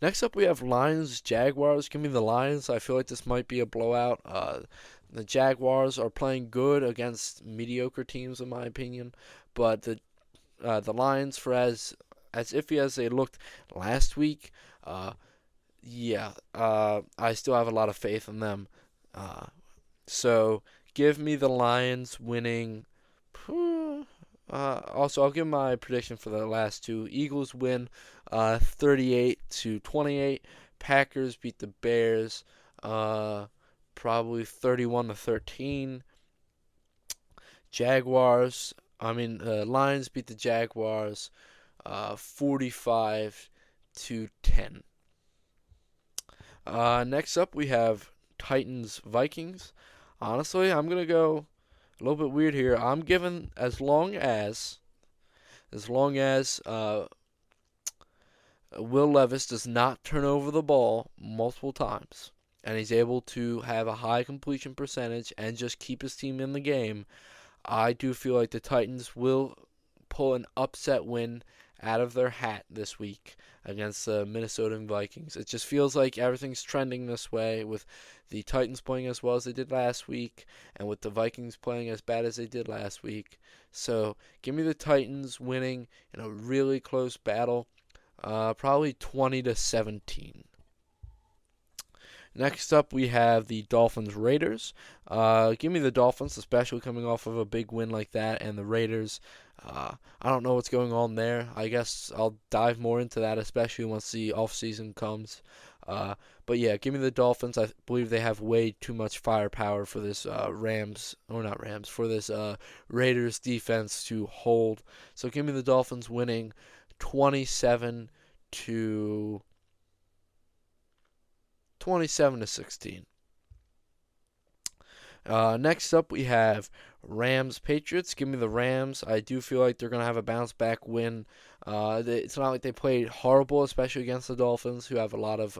Next up, we have Lions-Jaguars. Give me the Lions. I feel like this might be a blowout. The Jaguars are playing good against mediocre teams, in my opinion, but the Lions, for as iffy as they looked last week, I still have a lot of faith in them. So give me the Lions winning. Also, I'll give my prediction for the last two. Eagles win 38-28. Packers beat the Bears probably 31-13. Lions beat the Jaguars 45-10. Next up, we have Titans-Vikings. Honestly, I'm going to go a little bit weird here. I'm giving as long as Will Levis does not turn over the ball multiple times, and he's able to have a high completion percentage and just keep his team in the game, I do feel like the Titans will pull an upset win out of their hat this week against the Minnesota Vikings. It just feels like everything's trending this way, with the Titans playing as well as they did last week and with the Vikings playing as bad as they did last week. So give me the Titans winning in a really close battle, probably 20-17. Next up, we have the Dolphins-Raiders. Give me the Dolphins, especially coming off of a big win like that, and the Raiders. I don't know what's going on there. I guess I'll dive more into that, especially once the offseason comes. But yeah, give me the Dolphins. I believe they have way too much firepower for this for this Raiders defense to hold. So give me the Dolphins winning 27-16. Next up, we have Rams-Patriots. Give me the Rams. I do feel like they're going to have a bounce-back win. It's not like they played horrible, especially against the Dolphins, who have a lot of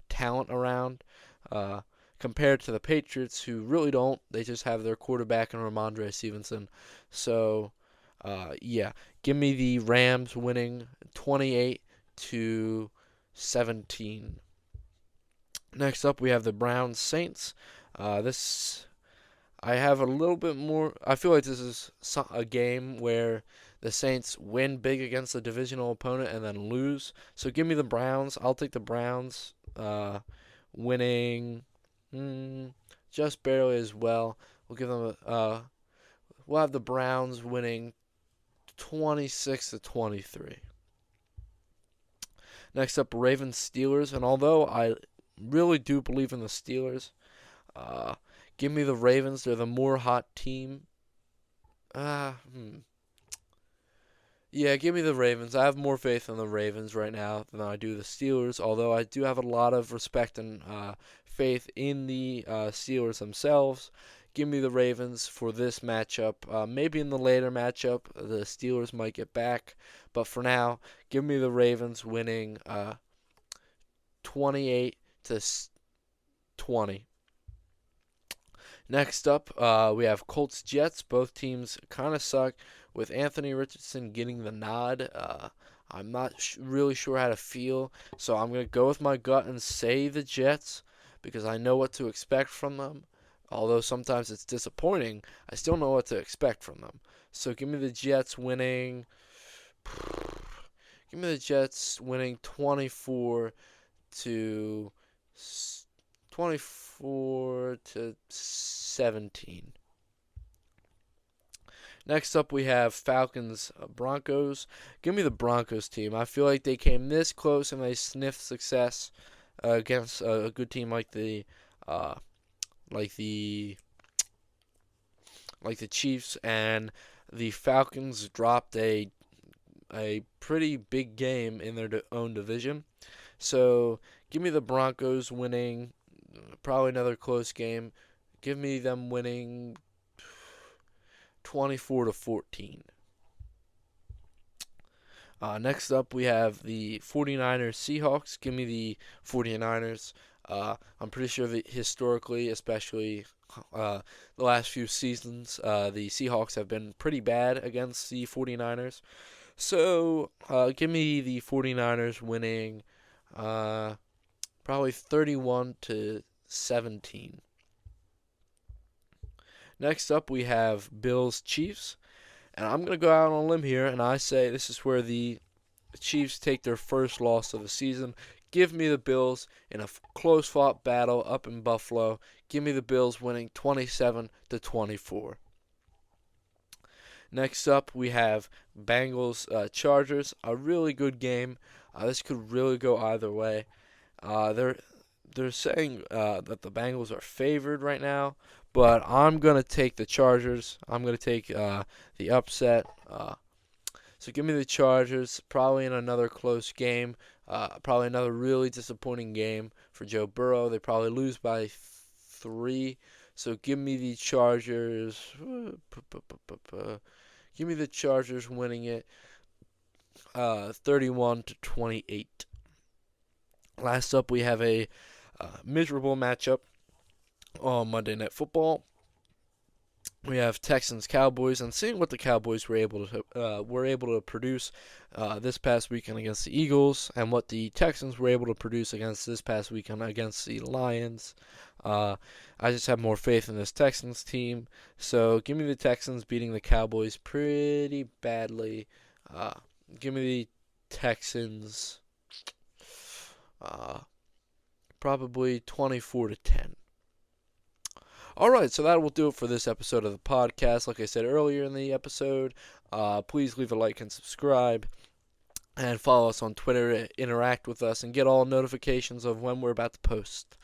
talent around, compared to the Patriots, who really don't. They just have their quarterback in Ramondre Stevenson. So, give me the Rams winning 28-17. Next up, we have the Browns-Saints. I have a little bit more. I feel like this is a game where the Saints win big against a divisional opponent and then lose. So give me the Browns. I'll take the Browns winning just barely as well. We'll have the Browns winning 26-23. Next up, Ravens-Steelers. And although I really do believe in the Steelers, give me the Ravens. They're the more hot team. Yeah, give me the Ravens. I have more faith in the Ravens right now than I do the Steelers, although I do have a lot of respect and faith in the Steelers themselves. Give me the Ravens for this matchup. Maybe in the later matchup, the Steelers might get back, but for now, give me the Ravens winning 28-20. Next up, we have Colts Jets. Both teams kind of suck, with Anthony Richardson getting the nod. I'm not really sure how to feel, so I'm going to go with my gut and say the Jets because I know what to expect from them. Although sometimes it's disappointing, I still know what to expect from them. So give me the Jets winning. Give me the Jets winning to 24 to 17. Next up, we have Falcons Broncos. Give me the Broncos team. I feel like they came this close and they sniffed success against a good team uh, like the like the Chiefs, and the Falcons dropped a pretty big game in their own division. So give me the Broncos winning, probably another close game. Give me them winning 24 to 14. Next up, we have the 49ers Seahawks. Give me the 49ers. I'm pretty sure that historically, especially the last few seasons, the Seahawks have been pretty bad against the 49ers. So give me the 49ers winning probably 31 to 17. Next up, we have Bills Chiefs. And I'm going to go out on a limb here, and I say this is where the Chiefs take their first loss of the season. Give me the Bills in a close-fought battle up in Buffalo. Give me the Bills winning 27 to 24. Next up, we have Bengals Chargers. A really good game. This could really go either way. They're saying that the Bengals are favored right now, but I'm gonna take the Chargers. I'm gonna take the upset. So give me the Chargers. Probably in another close game. Probably another really disappointing game for Joe Burrow. They probably lose by 3. So give me the Chargers. Give me the Chargers winning it 31 to 28. Last up, we have a miserable matchup on Monday Night Football. We have Texans Cowboys, and seeing what the Cowboys were able to produce this past weekend against the Eagles, and what the Texans were able to produce against this past weekend against the Lions. I just have more faith in this Texans team, so give me the Texans beating the Cowboys pretty badly. Give me the Texans, probably 24 to 10. All right, so that will do it for this episode of the podcast. Like I said earlier in the episode, please leave a like and subscribe, and follow us on Twitter, interact with us, and get all notifications of when we're about to post.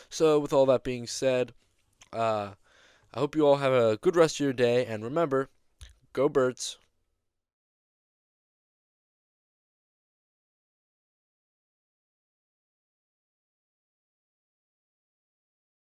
So with all that being said, I hope you all have a good rest of your day, and remember, go Birds.